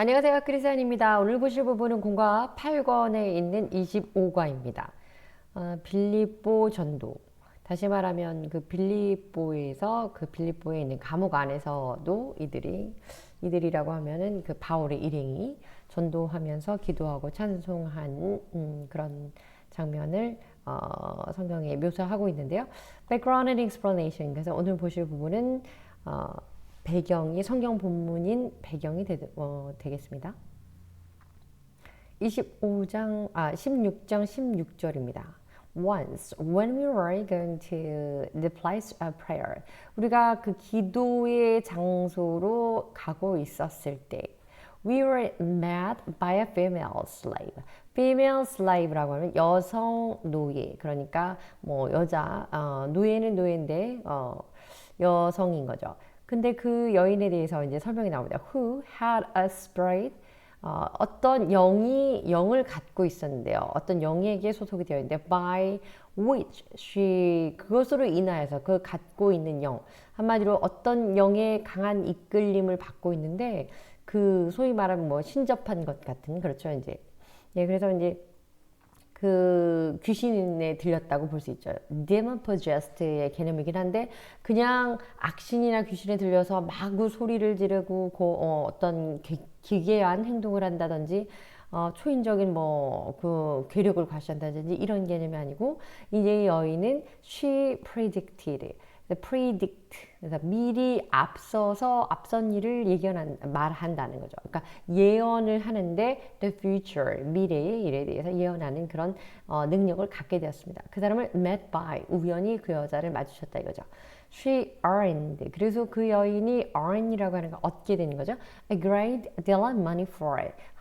안녕하세요. 크리스안입니다. 오늘 보실 부분은 공과 8권에 있는 25과입니다. 빌립보 전도. 다시 말하면 그 빌립보에서 그 빌립보에 있는 감옥 안에서도 이들이라고 하면은 그 바울의 일행이 전도하면서 기도하고 찬송한 그런 장면을 성경에 묘사하고 있는데요. Background and explanation. 그래서 오늘 보실 부분은 배경이 성경 본문인 배경이 되겠습니다. 16장 16절입니다. Once, when we were going to the place of prayer, 우리가 그 기도의 장소로 가고 있었을 때, we were met by a female slave. female slave라고 하면 여성 노예, 그러니까 뭐 여자, 노예는 노예인데 여성인 거죠. 근데 그 여인에 대해서 이제 설명이 나옵니다. Who had a spirit, 어떤 영을 갖고 있었는데요. 어떤 영에게 소속이 되어 있는데 by which she, 그것으로 인하여서 그 갖고 있는 영, 한마디로 어떤 영의 강한 이끌림을 받고 있는데 그 소위 말하면 뭐 신접한 것 같은, 그렇죠 이제. 예, 그래서 이제 그 귀신에 들렸다고 볼 수 있죠. demon possessed의 개념이긴 한데 그냥 악신이나 귀신에 들려서 마구 소리를 지르고 어떤 기괴한 행동을 한다든지 초인적인 뭐 그 괴력을 과시한다든지 이런 개념이 아니고, 이제 여인은 she predicted, predict, 그래서 미리 앞선 일을 말한다는 거죠. 그러니까 예언을 하는데 the future, 미래의 일에 대해서 예언하는 그런 능력을 갖게 되었습니다. 그 사람을 met by, 우연히 그 여자를 마주쳤다 이거죠. She earned, 그래서 그 여인이 earn이라고 하는 걸 얻게 되는 거죠. A great deal of money for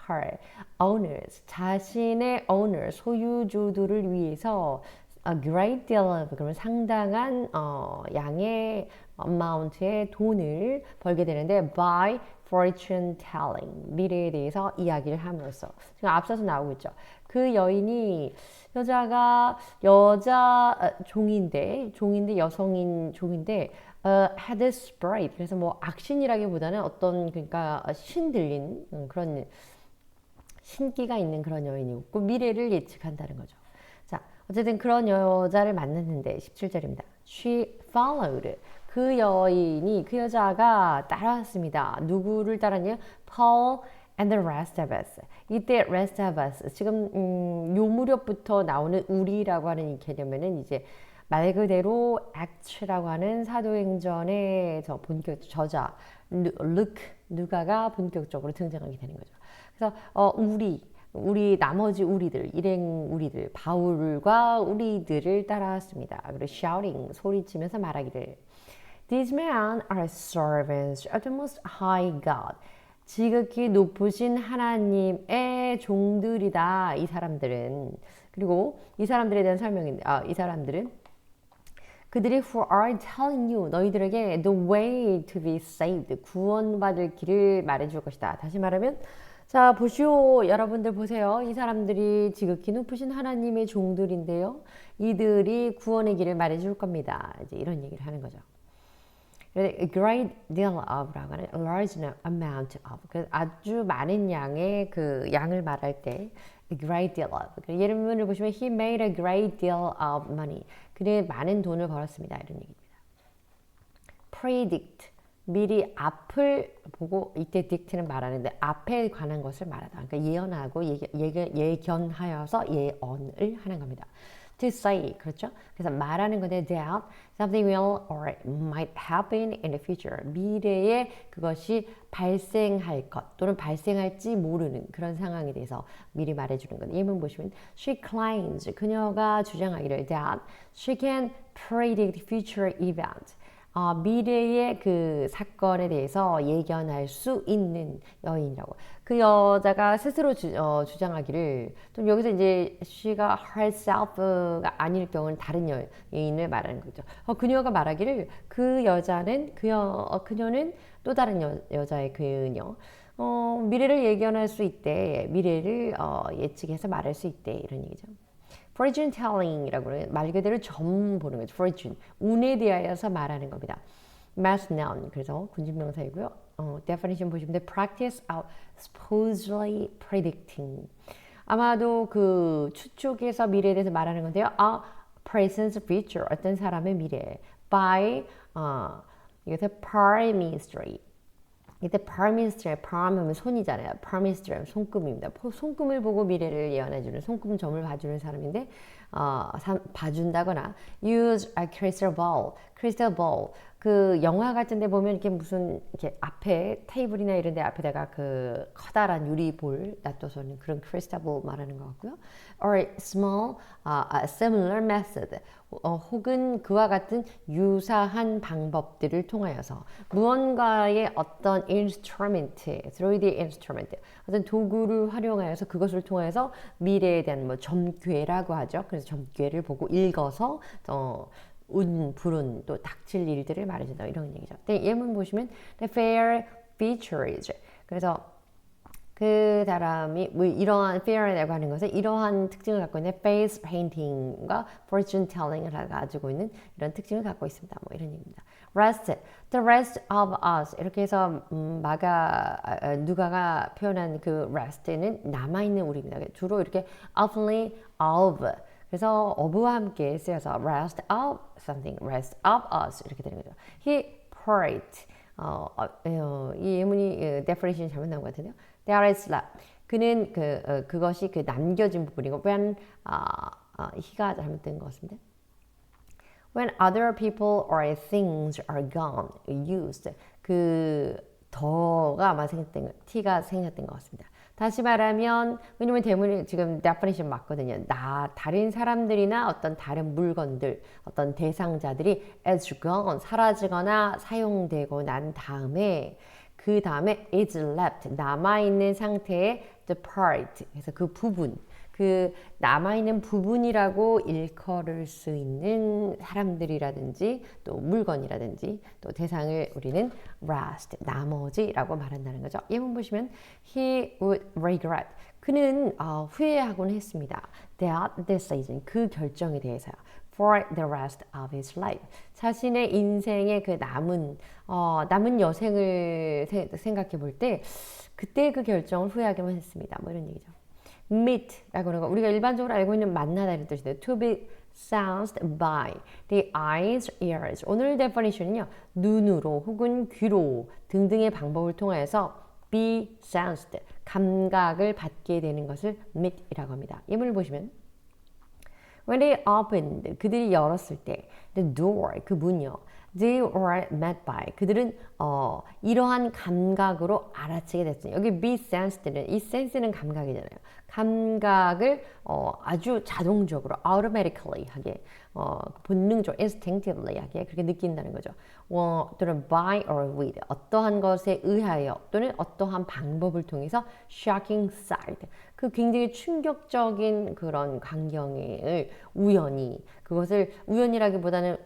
her owners, 자신의 owner, 소유주들을 위해서 a great deal of, 그러면 상당한 양의 amount의 돈을 벌게 되는데 by fortune telling, 미래에 대해서 이야기를 함으로써. 지금 앞서서 나오고 있죠. 그 여인이 여자 종인데 여성인 종인데 had a spirit, 그래서 뭐 악신이라기보다는 어떤, 그러니까 신 들린 그런 신기가 있는 그런 여인이고 미래를 예측한다는 거죠. 자, 어쨌든 그런 여자를 만났는데 17절입니다. She followed. 그 여자가 따라왔습니다. 누구를 따랐냐? Paul and the rest of us. 이때 rest of us, 지금 요 무렵부터 나오는 우리라고 하는 이 개념에는 이제 말 그대로 act라고 하는 사도행전의 본격 저자 누가가 본격적으로 등장하게 되는 거죠. 그래서 우리 나머지 우리들, 일행 우리들, 바울과 우리들을 따라왔습니다. 그리고 shouting, 소리치면서 말하기를, These men are servants of the most high God. 지극히 높으신 하나님의 종들이다, 이 사람들은. 그리고 이 사람들에 대한 설명인데, 이 사람들은 그들이 who are telling you, 너희들에게 the way to be saved, 구원받을 길을 말해줄 것이다. 다시 말하면, 자, 보시오. 여러분들 보세요. 이 사람들이 지극히 높으신 하나님의 종들인데요. 이들이 구원의 길을 말해줄 겁니다. 이제 이런 얘기를 하는 거죠. A great deal of라고 하는 a large amount of, 아주 많은 양의 그 양을 말할 때 a great deal of, 예문을 보시면 he made a great deal of money, 그래 많은 돈을 벌었습니다, 이런 얘기입니다. predict, 미리 앞을 보고, 이때 dict는 말하는데 앞에 관한 것을 말하다, 그러니까 예언하고 예견하여서 예언을 하는 겁니다. To say, 그렇죠? 그래서 말하는 건데 that something will or might happen in the future, 미래에 그것이 발생할 것 또는 발생할지 모르는 그런 상황에 대해서 미리 말해주는 건. 예문 보시면 she claims, 그녀가 주장하기를 that she can predict future events, 미래의 그 사건에 대해서 예견할 수 있는 여인이라고. 그 여자가 스스로 주장하기를, 또 여기서 이제 she가 herself가 아닐 경우는 다른 여인을 말하는 거죠. 그녀가 말하기를 그 여자는 그녀는 또 다른 여자의 그녀, 미래를 예견할 수 있대, 미래를 예측해서 말할 수 있대, 이런 얘기죠. fortune telling이라고 해요. 말 그대로 점 보는 거죠. fortune, 운에 대하여서 말하는 겁니다. math noun, 그래서 군진명사이고요. definition 보시면 돼. Practice of supposedly predicting. 아마도 그 추측에서 미래에 대해서 말하는 건데요. A person's future, 어떤 사람의 미래. By, 이것은 palmistry. 이때 palmistry, palm 하면 손이잖아요. palmistry 하면 손금입니다. 손금을 보고 미래를 예언해주는, 손금 점을 봐주는 사람인데, 봐준다거나 use a crystal ball, crystal ball. 그 영화 같은 데 보면 이렇게 무슨 이렇게 앞에 테이블이나 이런 데 앞에다가 그 커다란 유리볼 놔둬서는 그런 crystal ball 말하는 것 같고요. or small, similar method. 혹은 그와 같은 유사한 방법들을 통하여서 무언가의 어떤 instrument, 3D instrument, 어떤 도구를 활용하여서 그것을 통해서 미래에 대한 뭐 점괘라고 하죠. 그래서 점괘를 보고 읽어서 운, 불운, 또 닥칠 일들을 말해준다 이런 얘기죠. 예문 보시면 the fair features. 그래서 그 사람이 뭐 이러한 fair이라고 하는 것은 이러한 특징을 갖고 있는 face painting과 fortune telling을 가지고 있는 이런 특징을 갖고 있습니다. 뭐 이런 얘기입니다. rest, the rest of us 이렇게 해서 누가가 표현한 그 rest는 남아있는 우리입니다. 주로 이렇게 oftenly of 그래서 of와 함께 쓰여서 rest of something, rest of us 이렇게 되는 거죠. He prayed. 이 예문이 definition 잘못 나온 것 같은데요. There is love. 그는 그것이 그 남겨진 부분이고 when he가 잘못된 것 같습니다. When other people or things are gone, used. 그 더가 아마 생겼던 거, t가 생겼던 것 같습니다. 다시 말하면 왜냐면 대문이 지금 definition 맞거든요. 다른 사람들이나 어떤 다른 물건들, 어떤 대상자들이 as gone 사라지거나 사용되고 난 다음에 그 다음에 is left 남아있는 상태의 the part 그래서 그 부분 그 남아있는 부분이라고 일컬을 수 있는 사람들이라든지 또 물건이라든지 또 대상을 우리는 rest, 나머지라고 말한다는 거죠. 예문 보시면 he would regret. 그는 후회하곤 했습니다. That decision, 그 결정에 대해서요. For the rest of his life. 자신의 인생의 그 남은 여생을 생각해 볼 때 그때 그 결정을 후회하기만 했습니다. 뭐 이런 얘기죠. meet라고 하는 거 우리가 일반적으로 알고 있는 만나다 이런 뜻인데 to be sensed by the eyes, ears. 오늘 definition은요. 눈으로 혹은 귀로 등등의 방법을 통해서 be sensed, 감각을 받게 되는 것을 meet이라고 합니다. 예문을 보시면 When they opened, 그들이 열었을 때 the door, 그 문이요. They were met by, 그들은 이러한 감각으로 알아채게 됐어요. 여기 be sensed는 이 sense는 감각이잖아요. 감각을 아주 자동적으로 automatically 하게 본능적으로 instinctively 하게 그렇게 느낀다는 거죠. 또는 by or with 어떠한 것에 의하여 또는 어떠한 방법을 통해서 shocking sight 그 굉장히 충격적인 그런 광경을 우연히 그것을 우연이라기보다는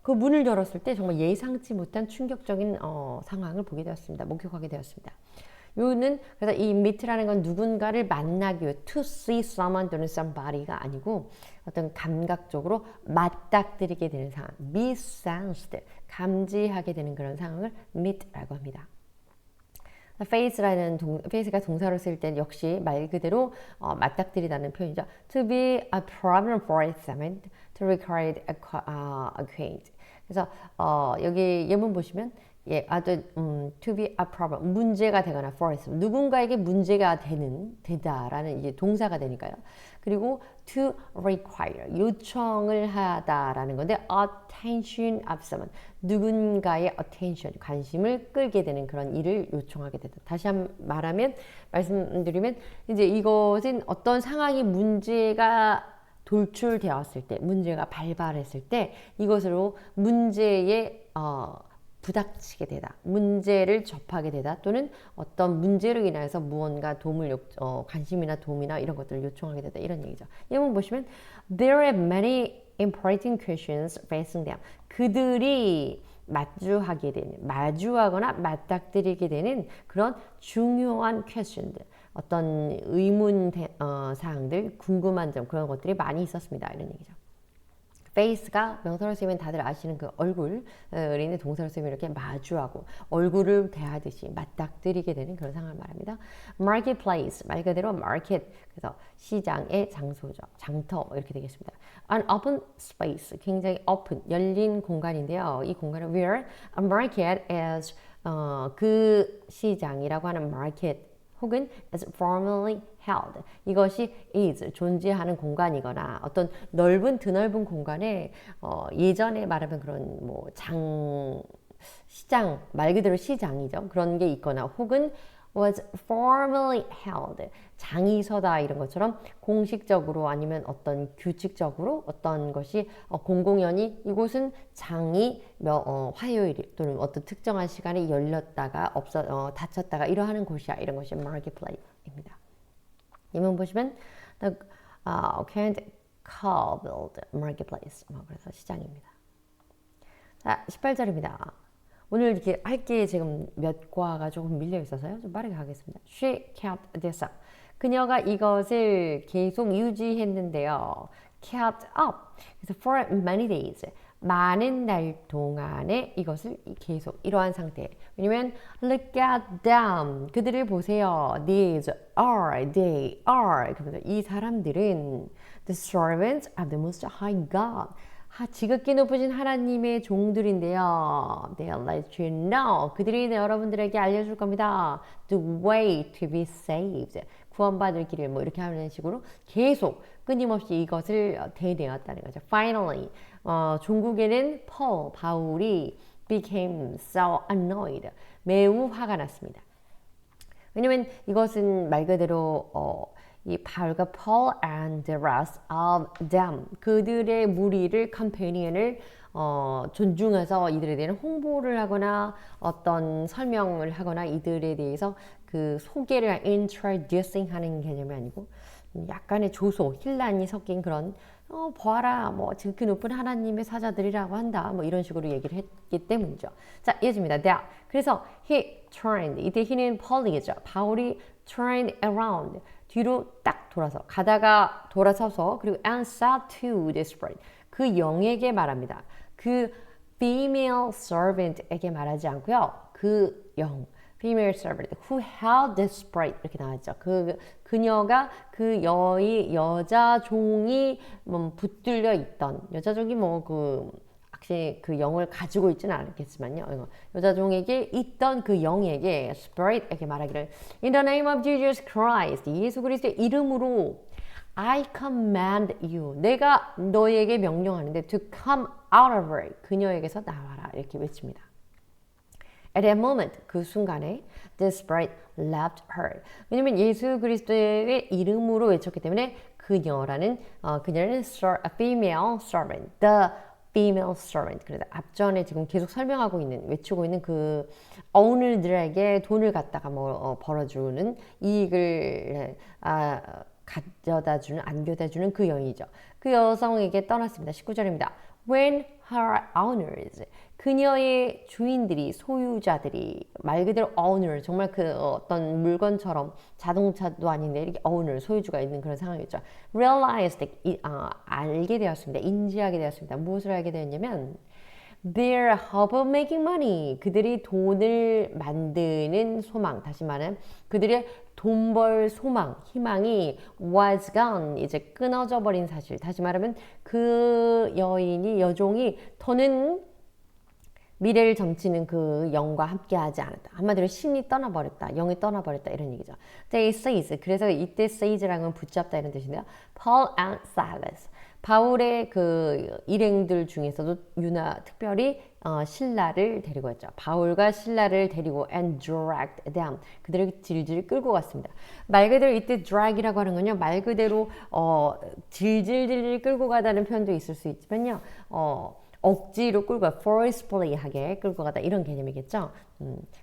그 문을 열었을 때 정말 예상치 못한 충격적인 상황을 보게 되었습니다. 목격하게 되었습니다. 요는 그래서 이 meet라는 건 누군가를 만나기 위해 to see someone 또는 somebody가 아니고 어떤 감각적으로 맞닥뜨리게 되는 상황, be sensed, 감지하게 되는 그런 상황을 meet라고 합니다. face라는 face가 동사로 쓸 때 역시 말 그대로 맞닥뜨리다는 표현이죠. To be a problem for someone, to require acquaint. 그래서 여기 예문 보시면 to be a problem 문제가 되거나 for 누군가에게 문제가 되다라는 이제 동사가 되니까요. 그리고 to require 요청을 하다라는 건데 attention of someone 누군가의 attention 관심을 끌게 되는 그런 일을 요청하게 되다. 다시 한번 말씀드리면 이제 이것은 어떤 상황이 문제가 돌출되었을 때 문제가 발발했을 때 이것으로 문제에 부닥치게 되다. 문제를 접하게 되다. 또는 어떤 문제로 인해서 무언가 도움을 관심이나 도움이나 이런 것들을 요청하게 되다. 이런 얘기죠. 예문 보시면 There are many important questions facing them. 그들이 마주하거나 맞닥뜨리게 되는 그런 중요한 question들. 어떤 의문 사항들, 궁금한 점 그런 것들이 많이 있었습니다. 이런 얘기죠. face가 명사로 쓰이면 다들 아시는 그 얼굴, 어린이 동사로 쓰이면 이렇게 마주하고 얼굴을 대하듯이 맞닥뜨리게 되는 그런 상황을 말합니다. marketplace, 말 그대로 market, 그래서 시장의 장소죠. 장터 이렇게 되겠습니다. An open space, 굉장히 open, 열린 공간인데요. 이 공간은 where a market is 그 시장이라고 하는 market 혹은 is formally held. 이것이 is, 존재하는 공간이거나 어떤 넓은 드넓은 공간에 예전에 말하면 그런 뭐 시장, 말 그대로 시장이죠. 그런 게 있거나 혹은 was formally held. 장이 서다 이런 것처럼 공식적으로 아니면 어떤 규칙적으로 어떤 것이 공공연히 이곳은 장이 화요일 또는 어떤 특정한 시간에 열렸다가 닫혔다가 이러하는 곳이야. 이런 것이 marketplace입니다. 이문 보시면 the current cobbled marketplace. 그래서 시장입니다. 자, 18절입니다. 오늘 이렇게 할 게 지금 몇 과가 조금 밀려 있어서요. 좀 빠르게 가겠습니다. She kept this up. 그녀가 이것을 계속 유지했는데요. kept up. 그래서 for many days. 많은 날 동안에 이것을 계속 이러한 상태. 왜냐면 look at them. 그들을 보세요. These are, they are. 그러면서 이 사람들은 the servants of the Most High God. 지극히 높으신 하나님의 종들인데요. They'll let you know. 그들이 여러분들에게 알려줄 겁니다. The way to be saved. 구원받을 길을 뭐 이렇게 하는 식으로 계속 끊임없이 이것을 대내었다는 거죠. Finally, 종국에는 바울이 became so annoyed. 매우 화가 났습니다. 왜냐면 이것은 말 그대로 이 바울과 Paul and the rest of them 그들의 무리를 companion을 존중해서 이들에 대한 홍보를 하거나 어떤 설명을 하거나 이들에 대해서 그 소개를 introducing 하는 개념이 아니고 약간의 조소, 힐난이 섞인 그런 보아라 뭐 지극히 높은 하나님의 사자들이라고 한다 뭐 이런 식으로 얘기를 했기 때문이죠. 자, 이어집니다. 그래서 he turned 이때 he는 Paul이겠죠. 바울이 turned around 뒤로 딱 가다가 돌아서서 그리고 and said to the spirit 그 영에게 말합니다. 그 female servant에게 말하지 않고요. 그 영 female servant who held the spirit 이렇게 나왔죠. 그녀가 그 여자 종이 붙들려 있던 여자 종이 확실히 그 영을 가지고 있지는 않겠지만요. 여자 종에게 있던 그 영에게 spirit에게 말하기를 In the name of Jesus Christ 예수 그리스도의 이름으로 I command you 내가 너에게 명령하는데 to come out of her 그녀에게서 나와라 이렇게 외칩니다. At that moment 그 순간에 the spirit left her 왜냐면 예수 그리스도의 이름으로 외쳤기 때문에 그녀는 a female servant the female servant. 그래서 앞전에 지금 계속 외치고 있는 그 owner들에게 돈을 갖다가 벌어주는 이익을 안겨다주는 그 여인이죠. 그 여성에게 떠났습니다. 19절입니다. When her owners 그녀의 주인들이 소유자들이 말 그대로 owner 정말 그 어떤 물건처럼 자동차도 아닌데 이렇게 owner 소유주가 있는 그런 상황이죠. realized 알게 되었습니다. 인지하게 되었습니다. 무엇을 알게 되었냐면 their hope of making money 그들이 돈을 만드는 소망 다시 말하면 그들의 돈 벌 소망 희망이 was gone 이제 끊어져 버린 사실 다시 말하면 그 여종이 더는 미래를 점치는 그 영과 함께하지 않았다. 한마디로 신이 떠나버렸다. 영이 떠나버렸다. 이런 얘기죠. They seized. 그래서 이때 seize라는 건 붙잡다 이런 뜻인데요. Paul and Silas. 바울의 그 일행들 중에서도 특별히 실라를 데리고 왔죠. 바울과 실라를 데리고 and dragged them. 그들을 질질 끌고 갔습니다. 말 그대로 이때 drag이라고 하는 건요. 말 그대로 질질 끌고 가다는 표현도 있을 수 있지만요. 억지로 끌고 가, forcefully하게 끌고 가다 이런 개념이겠죠.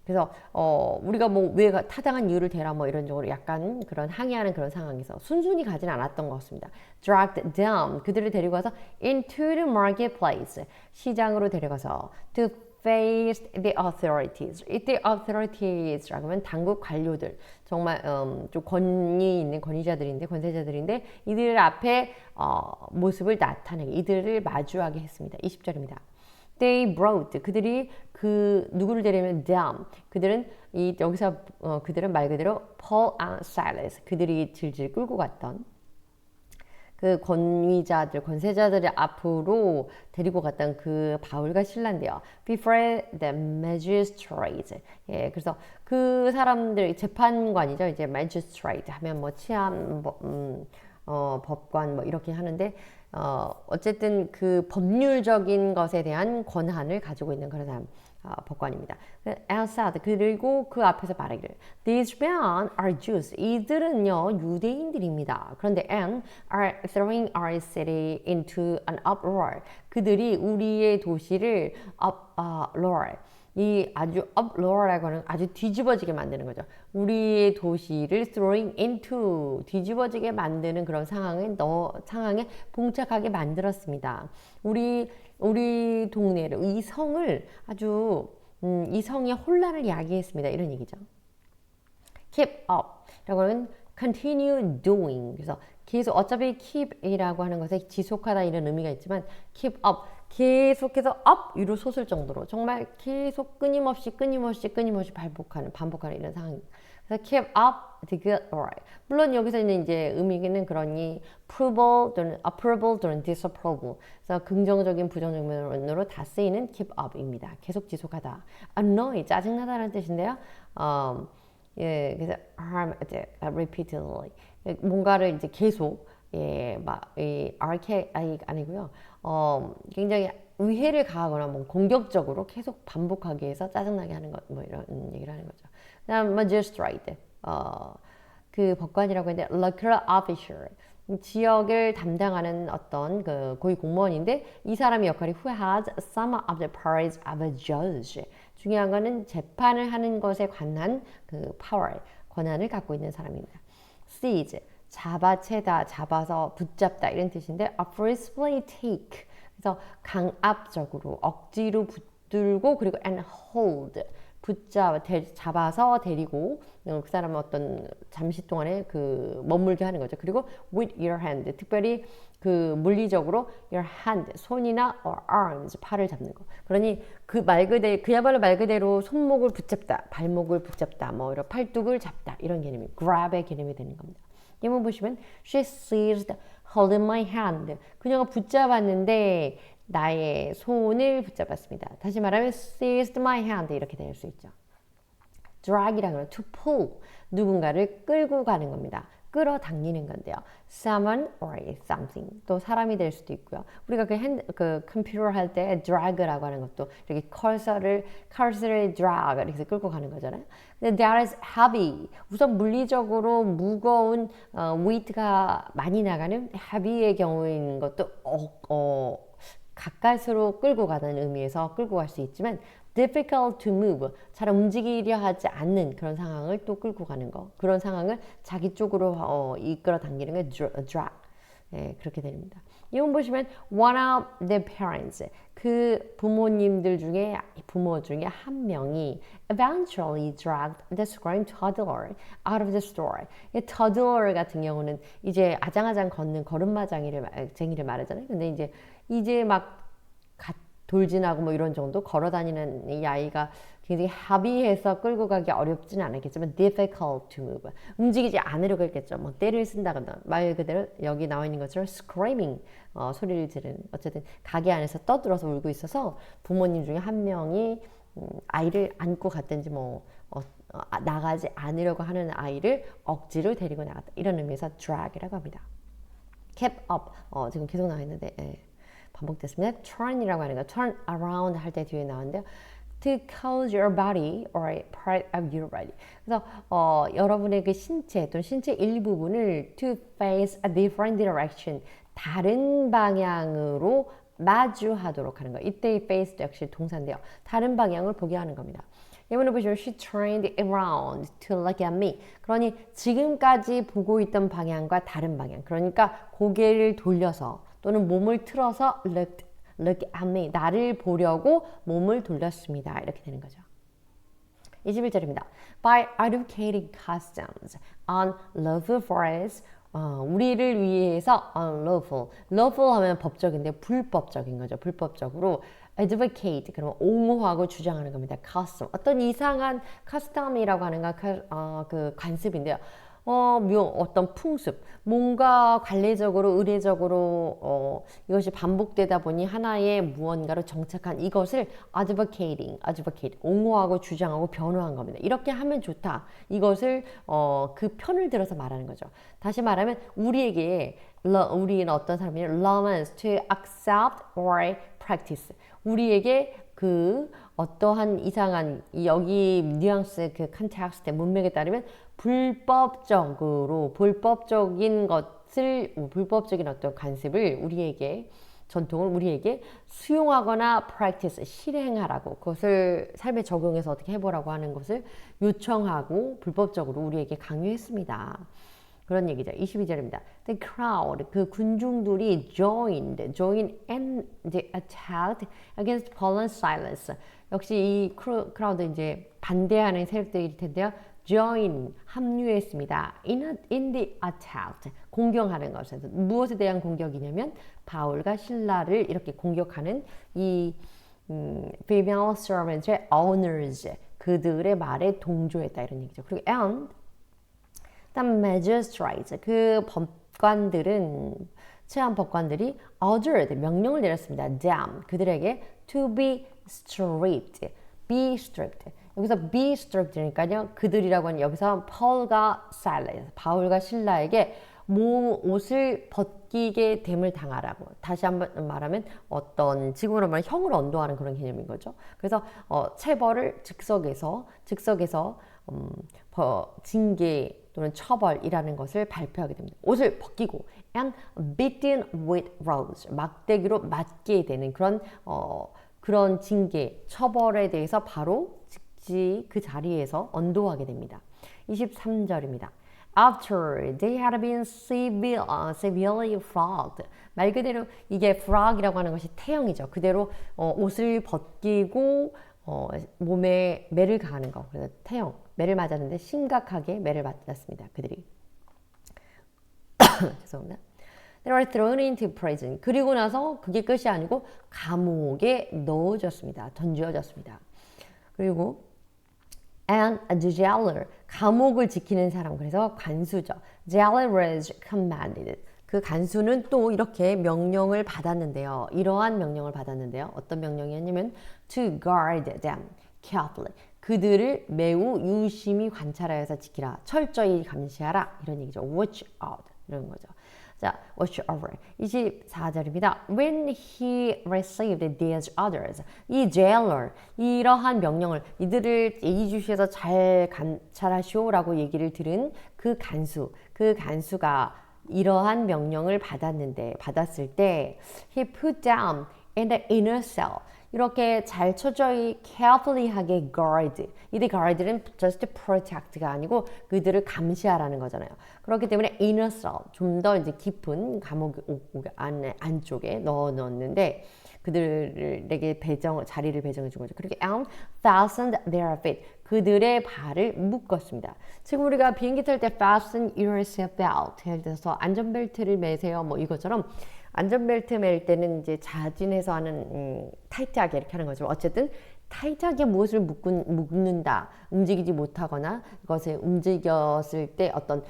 그래서 우리가 왜 타당한 이유를 대라 이런 쪽으로 약간 그런 항의하는 그런 상황에서 순순히 가진 않았던 것 같습니다. dragged them 그들을 데리고 가서 into the marketplace 시장으로 데려가서 to faced the authorities. 이때 authorites라고 하면 당국 관료들, 정말 좀 권위 있는 권위자들인데 권세자들인데 이들 앞에 모습을 나타내게 이들을 마주하게 했습니다. 20절입니다. They brought 그들이 그 누구를 데리면 them 그들은 여기서 그들은 말 그대로 Paul and Silas 그들이 질질 끌고 갔던 그 권위자들, 권세자들의 앞으로 데리고 갔던 그 바울과 실라인데요. Before the magistrate. 예, 그래서 그 사람들 재판관이죠. 이제 magistrate 하면 뭐 치안, 법관 뭐 이렇게 하는데 어쨌든 그 법률적인 것에 대한 권한을 가지고 있는 그런 사람. 법관입니다. outside 그리고 그 앞에서 말하기를 These men are Jews. 이들은요 유대인들입니다. 그런데 and are throwing our city into an uproar. 그들이 우리의 도시를 uproar 이 아주 uproar라고 하는 아주 뒤집어지게 만드는 거죠. 우리의 도시를 throwing into 뒤집어지게 만드는 그런 상황에 봉착하게 만들었습니다. 우리 동네를 이 성을 아주 이 성의 혼란을 야기했습니다. 이런 얘기죠. Keep up 라고 하면 continue doing 그래서 계속 어차피 keep이라고 하는 것에 지속하다 이런 의미가 있지만 keep up 계속해서 up 위로 솟을 정도로 정말 계속 끊임없이 반복하는 이런 상황입니다. 그래서 keep up the good work. 물론 여기서는 이제 의미는 그러니 approval 또는 disapproval. 그래서 긍정적인 부정적인 면으로 다 쓰이는 keep up입니다. 계속 지속하다. annoy 짜증나다라는 뜻인데요. 예, 그래서 harm repeatedly. 뭔가를 이제 계속 아니고요. 굉장히 위해를 가하거나 뭐 공격적으로 계속 반복하기 위해서 짜증나게 하는 것, 뭐 이런 얘기를 하는 거죠. 그다음 magistrate, 그 법관이라고 했는데 local officer, 지역을 담당하는 어떤 그 고위 공무원인데 이 사람의 역할이 who has some of the powers of a judge. 중요한 거는 재판을 하는 것에 관한 그 power, 권한을 갖고 있는 사람입니다. seize, 잡아채다, 잡아서 붙잡다 이런 뜻인데 forcibly take. 그래서 강압적으로 억지로 붙들고 그리고 and hold 잡아서 데리고 그 사람은 어떤 잠시 동안에 그 머물게 하는 거죠. 그리고 with your hand 특별히 그 물리적으로 your hand 손이나 or arms 팔을 잡는 거. 그러니 그야말로 말 그대로 손목을 붙잡다, 발목을 붙잡다, 뭐 이런 팔뚝을 잡다 이런 개념이 grab의 개념이 되는 겁니다. 이번 보시면 she seized hold my hand. 그녀가 붙잡았는데 나의 손을 붙잡았습니다. 다시 말하면 seized my hand 이렇게 될 수 있죠. drag이라는 건 to pull 누군가를 끌고 가는 겁니다. 끌어당기는 건데요. someone or something 또 사람이 될 수도 있고요. 우리가 그 컴퓨터 할 때 drag라고 하는 것도 이렇게 cursor를 drag 이렇게 끌고 가는 거잖아요. 근데 that is heavy 우선 물리적으로 무거운 weight가 많이 나가는 heavy의 경우인 것도 가까스로 끌고 가는 의미에서 끌고 갈 수 있지만 difficult to move 잘 움직이려 하지 않는 그런 상황을 또 끌고 가는 거 그런 상황을 자기 쪽으로 이끌어 당기는 게 drag 네, 그렇게 됩니다. 이번 보시면 one of the parents 그 부모 중에 한 명이 eventually dragged the screaming toddler out of the store. 이 toddler 같은 경우는 이제 아장아장 걷는 걸음마쟁이를 말하잖아요. 근데 이제 막 돌진하고 뭐 이런 정도 걸어다니는 이 아이가 굉장히 합의해서 끌고 가기 어렵지는 않았겠지만 difficult to move 움직이지 않으려고 했겠죠. 뭐 떼를 쓴다거나 말 그대로 여기 나와 있는 것처럼 screaming 소리를 지르는 어쨌든 가게 안에서 떠들어서 울고 있어서 부모님 중에 한 명이 아이를 안고 갔든지 나가지 않으려고 하는 아이를 억지로 데리고 나갔다 이런 의미에서 drag이라고 합니다. kept up 지금 계속 나와 있는데 반복됐습니다. turn이라고 하는 거 turn around 할 때 뒤에 나오는데요. to cause your body or a part of your body. 그래서 여러분의 그 신체 또는 신체 일부분을 to face a different direction. 다른 방향으로 마주하도록 하는 거. 이때 face 역시 동사인데요. 다른 방향을 보게 하는 겁니다. 이번에 보시면 she turned around to look at me. 그러니 지금까지 보고 있던 방향과 다른 방향. 그러니까 고개를 돌려서 또는 몸을 틀어서 look at me. 나를 보려고 몸을 돌렸습니다. 이렇게 되는 거죠. 21절입니다. By advocating customs unlawful for us, 우리를 위해서 unlawful, lawful 하면 법적인데 불법적인 거죠. 불법적으로 advocate, 그러면 옹호하고 주장하는 겁니다. custom, 어떤 이상한 custom이라고 하는 건 그 관습인데요. 어떤 풍습, 뭔가 관례적으로, 의례적으로 이것이 반복되다 보니 하나의 무언가로 정착한 이것을 advocating, 옹호하고 주장하고 변호한 겁니다. 이렇게 하면 좋다. 이것을 그 편을 들어서 말하는 거죠. 다시 말하면 우리는 어떤 사람이냐? Laments to accept or practice. 우리에게 그 어떠한 이상한 여기 뉘앙스 그 컨텍스트 문맥에 따르면 불법적인 어떤 관습을 전통을 우리에게 수용하거나 practice, 실행하라고, 그것을 삶에 적용해서 어떻게 해보라고 하는 것을 요청하고 불법적으로 우리에게 강요했습니다. 그런 얘기죠. 22절입니다. The crowd, 그 군중들이 join and they attacked against Paul and Silas. 역시 이 crowd 이제 반대하는 세력들일 텐데요. join, 합류했습니다. in the attack, 공격하는 것에서 무엇에 대한 공격이냐면 바울과 실라를 이렇게 공격하는 이 female servants의 owners, 그들의 말에 동조했다 이런 얘기죠. 그리고 and 일단 magistrates, 그 체한 법관들이 ordered, 명령을 내렸습니다. them, 그들에게 to be stripped. 여기서 be stripped니까요. 그들이라고 하는 여기서 바울과 실라에게 옷을 벗기게 됨을 당하라고. 다시 한번 말하면 어떤 지금으로 말하면 형을 언도하는 그런 개념인 거죠. 그래서 체벌을 즉석에서 징계 또는 처벌이라는 것을 발표하게 됩니다. 옷을 벗기고 and beaten with rods, 막대기로 맞게 되는 그런 징계, 처벌에 대해서 바로 즉시 그 자리에서 언도하게 됩니다. 23절입니다. After they had been severely flogged, 말 그대로 이게 flogg이라고 하는 것이 태형이죠. 그대로 옷을 벗기고 몸에 매를 가하는 거, 그래서 태형, 매를 맞았는데 심각하게 매를 맞았습니다. 그들이 죄송합니다. They were thrown into prison. 그리고 나서 그게 끝이 아니고 감옥에 넣어졌습니다. 던져졌습니다. 그리고 and the jailer, 감옥을 지키는 사람, 그래서 관수죠. Jailer was commanded. 그 간수는 또 이렇게 명령을 받았는데요. 이러한 명령을 받았는데요. 어떤 명령이었냐면 to guard them carefully. 그들을 매우 유심히 관찰하여서 지키라. 철저히 감시하라. 이런 얘기죠. watch out. 이런 거죠. 자, watch over. 24절입니다. When he received these orders, 이 jailer, 이러한 명령을 이들을 예의주시해서 잘 관찰하시오라고 얘기를 들은 그 간수가 이러한 명령을 받았을 때 he put down in the inner cell, 이렇게 잘 철저히 carefully하게 guard, 이 guard는 just protect가 아니고 그들을 감시하라는 거잖아요. 그렇기 때문에 inner cell, 좀 더 이제 깊은 감옥 안쪽에 넣었는데 그들에게 자리를 배정해 준 거죠. 그렇게 and fastened their feet, 그들의 발을 묶었습니다. 지금 우리가 비행기 탈 때 fasten your seatbelt, 예를 들어서 안전벨트를 매세요, 뭐 이것처럼 안전벨트 맬 때는 이제 자진해서 하는 타이트하게 이렇게 하는 거죠. 어쨌든 타이트하게 무엇을 묶는다, 움직이지 못하거나 이것을 움직였을 때 어떤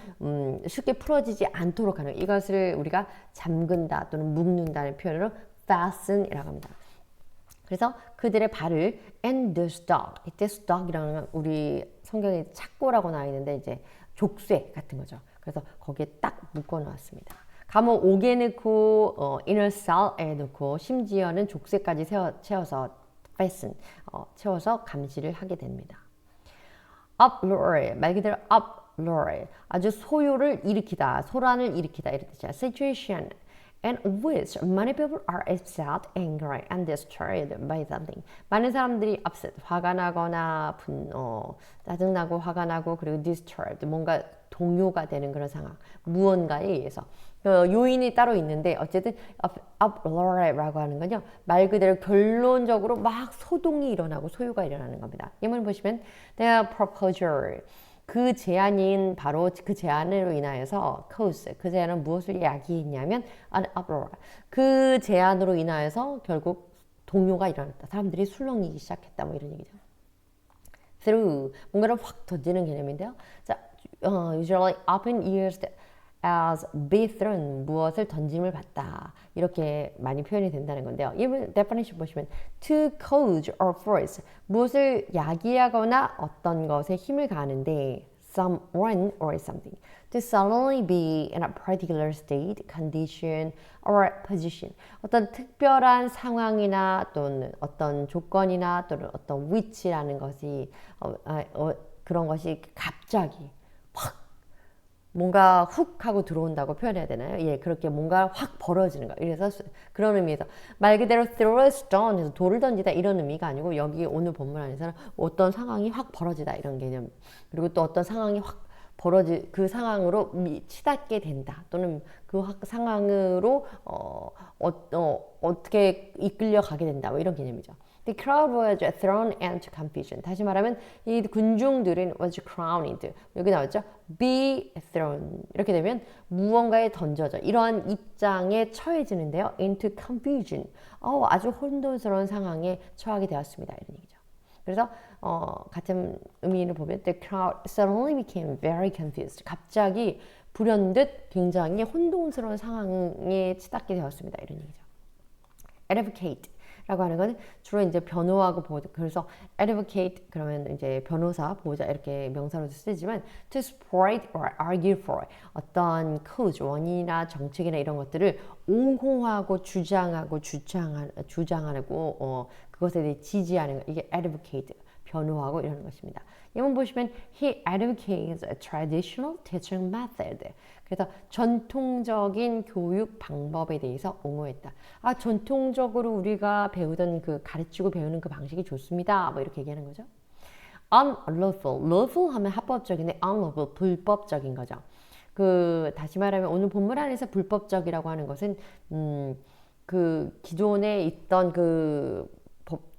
쉽게 풀어지지 않도록 하는, 이것을 우리가 잠근다 또는 묶는다는 표현으로 fasten이라고 합니다. 그래서 그들의 발을 and the stock, 이때 stock이라는 건 우리 성경에 착고라고 나와 있는데 이제 족쇄 같은 거죠. 그래서 거기에 딱 묶어 놓았습니다. 감옥 옥에 넣고 inner cell에 넣고 심지어는 족쇄까지 채워서 fasten, 채워서 감시를 하게 됩니다. uproar, 말 그대로 uproar, 아주 소요를 일으키다, 소란을 일으키다 이런 뜻이야. situation and which many people are upset, angry, and disturbed by something. 많은 사람들이 upset, 화가 나거나 짜증나고 화가 나고 그리고 disturbed, 뭔가 동요가 되는 그런 상황, 무언가에 의해서. 요인이 따로 있는데 어쨌든 uproar라고 하는 건요 말 그대로 결론적으로 막 소동이 일어나고 소요가 일어나는 겁니다. 예문 보시면 their proposal 그 제안인 바로 그 제안으로 인하여서 cause 그 제안은 무엇을 야기했냐면 an uproar 그 제안으로 인하여서 결국 동요가 일어났다. 사람들이 술렁이기 시작했다. 뭐 이런 얘기죠. through 뭔가를 확 던지는 개념인데요. 자, usually often used as be thrown 무엇을 던짐을 받다 이렇게 많이 표현이 된다는 건데요. 이 definition 보시면 to cause or force 무엇을 야기하거나 어떤 것에 힘을 가하는데 someone or something to suddenly be in a particular state, condition or position 어떤 특별한 상황이나 또는 어떤 조건이나 또는 어떤 위치라는 것이 그런 것이 갑자기 확 뭔가 훅 하고 들어온다고 표현해야 되나요? 예, 그렇게 뭔가 확 벌어지는 거. 그래서 그런 의미에서 말 그대로 throw a stone 해서 돌을 던지다 이런 의미가 아니고 여기 오늘 본문 안에서는 어떤 상황이 확 벌어지다 이런 개념. 그리고 또 어떤 상황이 확 그 상황으로 치닫게 된다. 또는 그 상황으로 어떻게 이끌려 가게 된다. 뭐 이런 개념이죠. The crowd was thrown into confusion. 다시 말하면 이 군중들은 was crowned. 여기 나왔죠? Be thrown. 이렇게 되면 무언가에 던져져. 이러한 입장에 처해지는데요. Into confusion. 아주 혼돈스러운 상황에 처하게 되었습니다. 이런 얘기죠. 그래서 같은 의미를 보면 the crowd suddenly became very confused. 갑자기 불현듯 굉장히 혼돈스러운 상황에 치닫게 되었습니다. 이런 얘기죠. Advocate. 라고 하는 건 주로 이제 변호하고 보호자 그래서 advocate 그러면 이제 변호사 보호자 이렇게 명사로 쓰지만 to support or argue for 어떤 cause 원인이나 정책이나 이런 것들을 옹호하고 주장하고 주장하고 그것에 대해 지지하는 거 이게 advocate 변호하고 이러는 것입니다. 이번 보시면 he advocates a traditional teaching method. 그래서 전통적인 교육 방법에 대해서 옹호했다. 전통적으로 우리가 배우던 그 가르치고 배우는 그 방식이 좋습니다. 뭐 이렇게 얘기하는 거죠. unlawful, lawful 하면 합법적인데 unlawful 불법적인 거죠. 다시 말하면 오늘 본문 안에서 불법적이라고 하는 것은 그 기존에 있던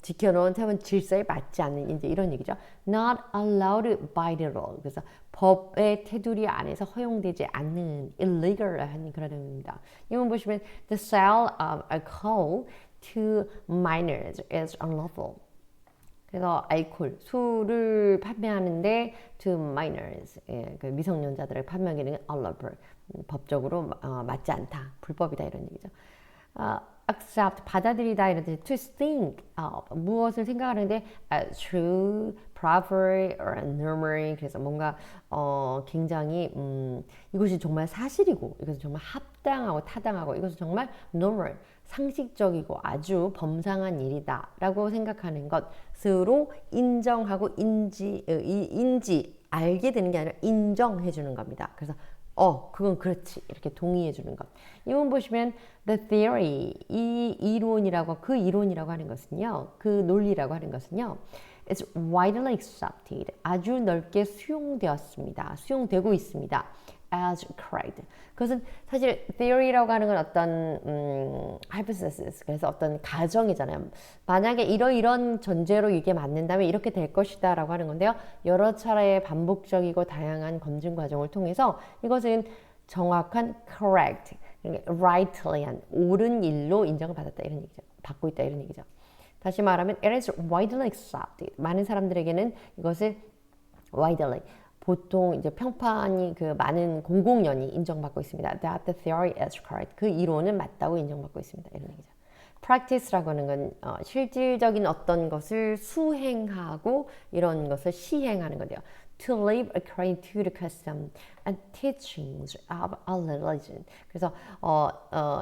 지켜놓은 세운 질서에 맞지 않는 이제 이런 얘기죠. Not allowed by the law. 그래서 법의 테두리 안에서 허용되지 않는 illegal한 그런 의미입니다. 이건 보시면 the sale of alcohol to minors is unlawful. 그래서 알코올, 술을 판매하는데 to minors, 그 미성년자들을 판매하기는 unlawful, 법적으로 맞지 않다, 불법이다 이런 얘기죠. accept 받아들이다 이런 뜻 to think of 무엇을 생각하는데 true, proper, or normal 그래서 뭔가 굉장히 이것이 정말 사실이고 이것은 정말 합당하고 타당하고 이것은 정말 normal 상식적이고 아주 범상한 일이다 라고 생각하는 것으로 인정하고 알게 되는 게 아니라 인정해 주는 겁니다. 그래서 그건 그렇지 이렇게 동의해 주는 것. 이번 보시면 the theory 이 이론이라고 그 이론이라고 하는 것은요 그 논리라고 하는 것은요 is widely accepted 아주 넓게 수용되고 있습니다 as correct. 그것은 사실 theory라고 하는 건 어떤 hypothesis 그래서 어떤 가정이잖아요. 만약에 이런 전제로 이게 맞는다면 이렇게 될 것이다 라고 하는 건데요. 여러 차례의 반복적이고 다양한 검증 과정을 통해서 이것은 정확한 correct, rightly 한 옳은 일로 인정을 받았다 이런 얘기죠. 받고 있다 이런 얘기죠. 다시 말하면 it is widely accepted. 많은 사람들에게는 이것을 widely 보통 이제 평판이 많은 공공연히 인정받고 있습니다. That the theory is correct. 그 이론은 맞다고 인정받고 있습니다. 이런 얘기죠. Practice라고 하는 건 실질적인 어떤 것을 수행하고 이런 것을 시행하는 건데요. to live according to the custom and teachings of our religion. 그래서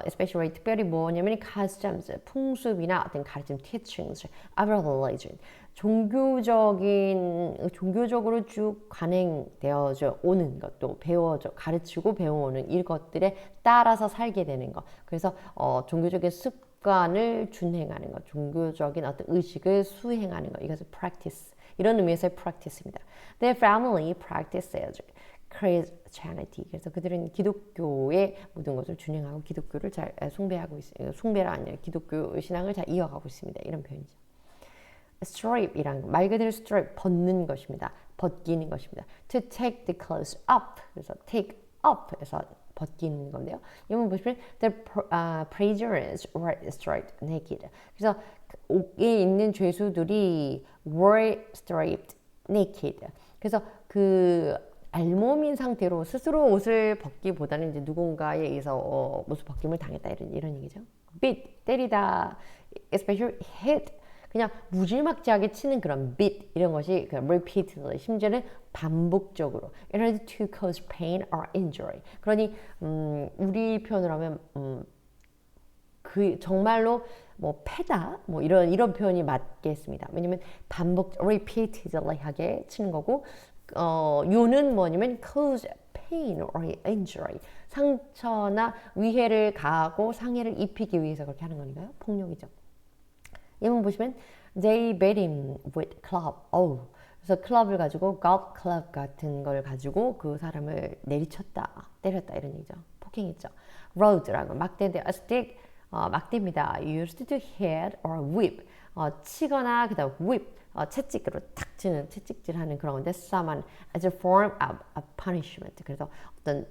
especially 특별히 뭐냐면 customs, 풍습이나 어떤 가르침 teachings of our religion. 종교적으로 쭉 관행되어져 오는 것, 또 배워져 가르치고 배워오는 이것들에 따라서 살게 되는 것. 그래서 종교적인 습관을 준행하는 것, 종교적인 어떤 의식을 수행하는 것. 이것을 practice. 이런 의미에서의 practice입니다. Their family practices Christianity. 그래서 그들은 기독교의 모든 것을 준행하고 기독교를 잘 숭배하고 있어요. 숭배가 아니라 기독교 신앙을 잘 이어가고 있습니다. 이런 표현이죠. strip이란 말 그대로 strip 벗는 것입니다. 벗기는 것입니다. To take the clothes up. 그래서 take up에서 벗기는 건데요. 이번 보시면 the prisoners were stripped naked. 그래서 옥에 있는 죄수들이 were stripped naked. 그래서 그 알몸인 상태로 스스로 옷을 벗기보다는 이제 누군가에 의해서 옷을 벗김을 당했다 이런 얘기죠. beat 때리다, especially hit 그냥 무지막지하게 치는 그런 beat 이런 것이 repeatedly 심지어는 반복적으로 in order to cause pain or injury. 그러니 우리 표현을 하면 그 정말로 뭐 패다 뭐 이런 표현이 맞겠습니다. 왜냐면 반복 repeatedly 하게 치는 거고 요는 뭐냐면 cause pain or injury. 상처나 위해를 가하고 상해를 입히기 위해서 그렇게 하는 거니까요. 폭력이죠. 이번 보시면 they beat him with club. 그래서 클럽을 가지고 golf club 같은 걸 가지고 그 사람을 내리쳤다, 때렸다 이런 얘기죠. 폭행했죠. road라고 막대인데 a stick 막대입니다. used to hit or whip 치거나 그다음 whip 채찍으로 탁 치는 채찍질하는 그런 건데 someone as a form of punishment. 그래서 어떤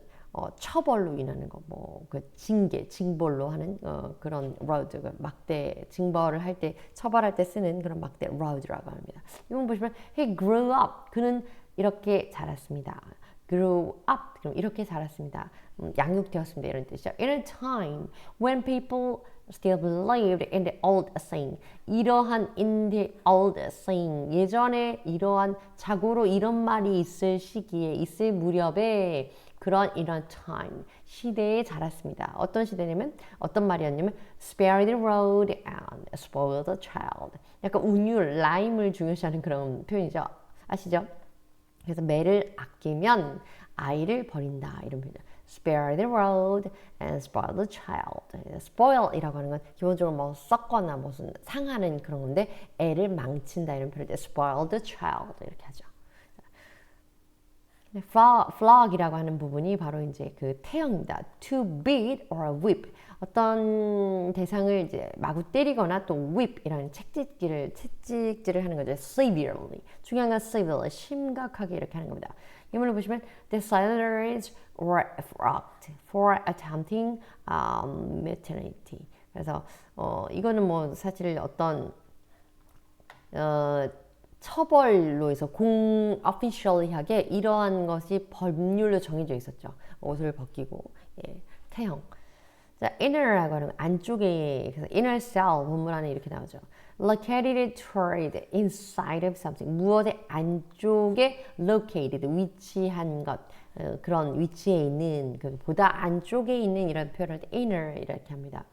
처벌로 인하는 거, 뭐 그 징벌로 하는 그런 road, 막대 징벌을 할 때 처벌할 때 쓰는 그런 막대 road라고 합니다. 이번 보시면 he grew up. 그는 이렇게 자랐습니다. grew up. 그럼 이렇게 자랐습니다. 양육되었습니다. 이런 뜻이죠. In a time when people still believed in the old saying. 이러한 in the old saying. 예전에 이러한 자고로 이런 말이 있을 시기에 있을 무렵에 이런 time 시대에 자랐습니다. 어떤 시대냐면 어떤 말이었냐면 spare the road and spoil the child. 약간 운율, 라임을 중요시하는 그런 표현이죠. 아시죠? 그래서 매를 아끼면 아이를 버린다 이런 표현이죠. spare the road and spoil the child. spoil이라고 하는 건 기본적으로 뭐 썩거나 무슨 상하는 그런 건데 애를 망친다 이런 표현인데 spoil the child 이렇게 하죠. flog이라고 하는 부분이 바로 이제 그 태형입니다. To beat or whip. 어떤 대상을 이제 마구 때리거나 또 whip이라는 채찍질을 하는 거죠. severely. 중요한 건 severely. 심각하게 이렇게 하는 겁니다. 이문을 보시면 the sailors were flogged for attempting mutiny. 그래서 이거는 뭐 사실 어떤 처벌로 해서 officially하게 이러한 것이 법률로 정해져 있었죠. 옷을 벗기고 태형. 자, inner라고 하는 안쪽에 그래서 inner cell 본문 안에 이렇게 나오죠. located toward inside of something 무엇의 안쪽에 located 위치한 것 그런 위치에 있는 보다 안쪽에 있는 이런 표현을 inner 이렇게 합니다.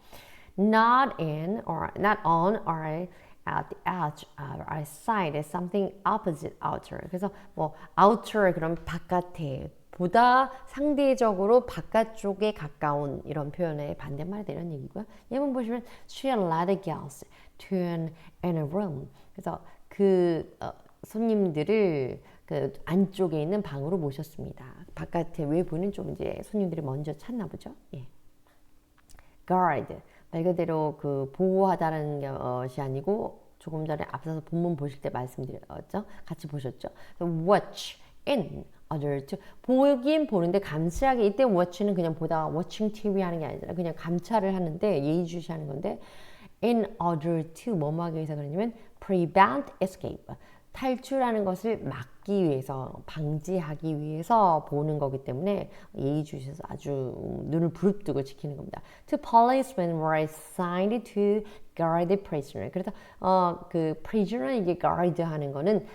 not in or not on or at the edge of our side is something opposite outer. 그래서 뭐 outer 그럼 바깥에 보다 상대적으로 바깥쪽에 가까운 이런 표현의 반대말이 이런 얘기고요. 예문 보시면 she led the girls to an inner room. 그래서 그 손님들을 그 안쪽에 있는 방으로 모셨습니다. 바깥에 외부는 좀 이제 손님들이 먼저 찾나 보죠. 예. guard 말 그대로 그 보호하다는 것이 아니고 조금 전에 앞서서 본문 보실 때 말씀드렸죠. 같이 보셨죠. watch in order to 보긴 보는데 감시하기 이때 watch는 그냥 보다 watching TV 하는 게 아니라 그냥 감찰을 하는데 예의주시하는 건데 in order to 뭐뭐 하기 위해서 그러냐면 prevent escape 탈출하는 것을 막기 위해서, 방지하기 위해서 보는 거기 때문에 예의주시에서 아주 눈을 부릅뜨고 지키는 겁니다. Two policemen were assigned to guard the prisoner. 그래서 그 prisoner 이게 guard 하는 거는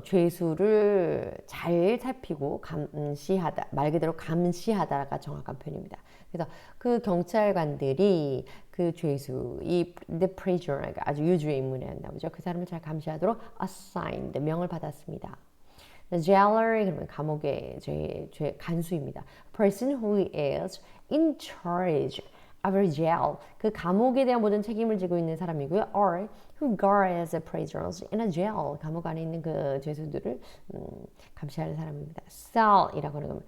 죄수를 잘 살피고 감시하다, 말 그대로 감시하다가 정확한 표현입니다. 그래서 그 경찰관들이 그 죄수, 이 the prisoner, 아주 유주의 인물이었나 보죠. 그 사람을 잘 감시하도록 assigned, 명을 받았습니다. The jailer, 그러면 감옥의 간수입니다. Person who is in charge of a jail, 그 감옥에 대한 모든 책임을 지고 있는 사람이고요. Or who guards prisoners in a jail, 감옥 안에 있는 그 죄수들을 감시하는 사람입니다. Cell이라고 하는 건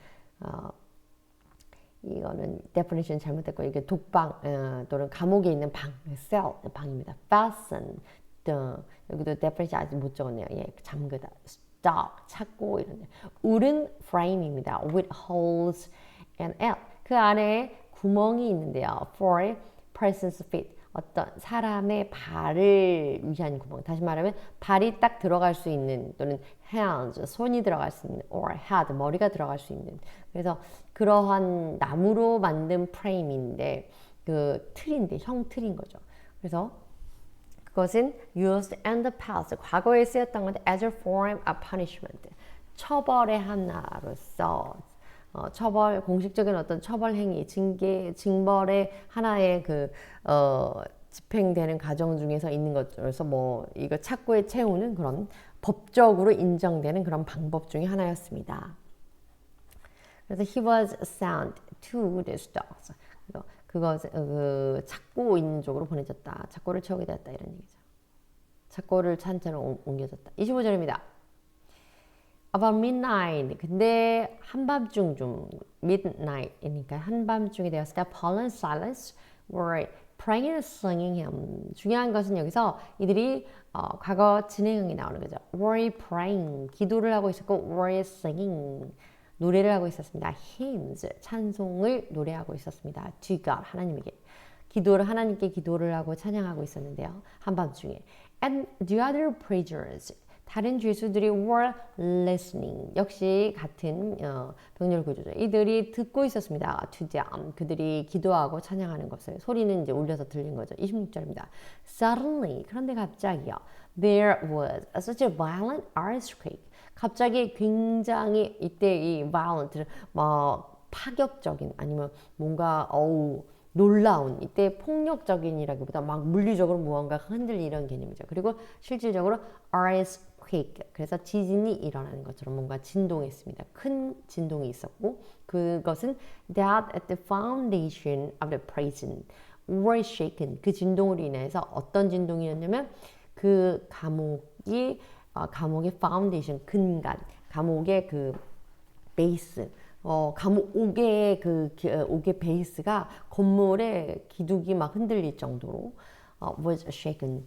이거는 definition 잘못됐고 이게 독방 또는 감옥에 있는 방, cell 방입니다. Fasten, 여기도 definition 아직 못 적었네요. 예, 잠그다, stop, 찾고 이런. wooden frame입니다. with holes and L, 그 안에 구멍이 있는데요. for person's feet, 어떤 사람의 발을 위한 구멍. 다시 말하면 발이 딱 들어갈 수 있는, 또는 hands, 손이 들어갈 수 있는, or head, 머리가 들어갈 수 있는. 그래서 그러한 나무로 만든 프레임인데 그 틀인데 형틀인 거죠. 그래서 그것은 used in the past, 과거에 쓰였던 건데 as a form of punishment, 처벌의 하나로서 처벌, 공식적인 어떤 처벌 행위, 징벌의 하나의 집행되는 과정 중에서 있는 것으로서 이거 착고에 채우는 그런 법적으로 인정되는 그런 방법 중에 하나였습니다. 그래서 he was sent to the stocks. 그것을 착고인 쪽으로 보내졌다. 착고를 채우게 되었다, 이런 얘기죠. 착고를 찬채로 옮겨졌다. 25절입니다. About midnight. 근데 한밤중 좀 midnight이니까 한밤중이 되었을 때 Paul and Silas were praying and singing hymn. 중요한 것은 여기서 이들이 과거 진행형이 나오는 거죠. were praying, 기도를 하고 있었고 were singing, 노래를 하고 있었습니다. hymns, 찬송을 노래하고 있었습니다. to God, 하나님에게. 하나님께 기도를 하고 찬양하고 있었는데요. 한밤중에. And the other prisoners, 다른 죄수들이 were listening, 역시 같은 병렬 구조죠. 이들이 듣고 있었습니다. to them, 그들이 기도하고 찬양하는 것을, 소리는 이제 울려서 들린 거죠. 26절입니다. Suddenly, 그런데 갑자기요. There was such a violent earthquake. 갑자기 굉장히 이때 이 violent, 파격적인, 아니면 뭔가 놀라운, 이때 폭력적인이라기보다 막 물리적으로 무언가가 흔들리는 이런 개념이죠. 그리고 실질적으로 earthquake, 그래서 지진이 일어나는 것처럼 뭔가 진동했습니다. 큰 진동이 있었고, 그것은 that at the foundation of the prison were shaken. 그 진동으로 인해서 어떤 진동이었냐면 그 감옥의 foundation, 근간, 감옥의 그 베이스, 감옥 옥의 옥의 베이스가 건물의 기둥이 막 흔들릴 정도로 was shaken,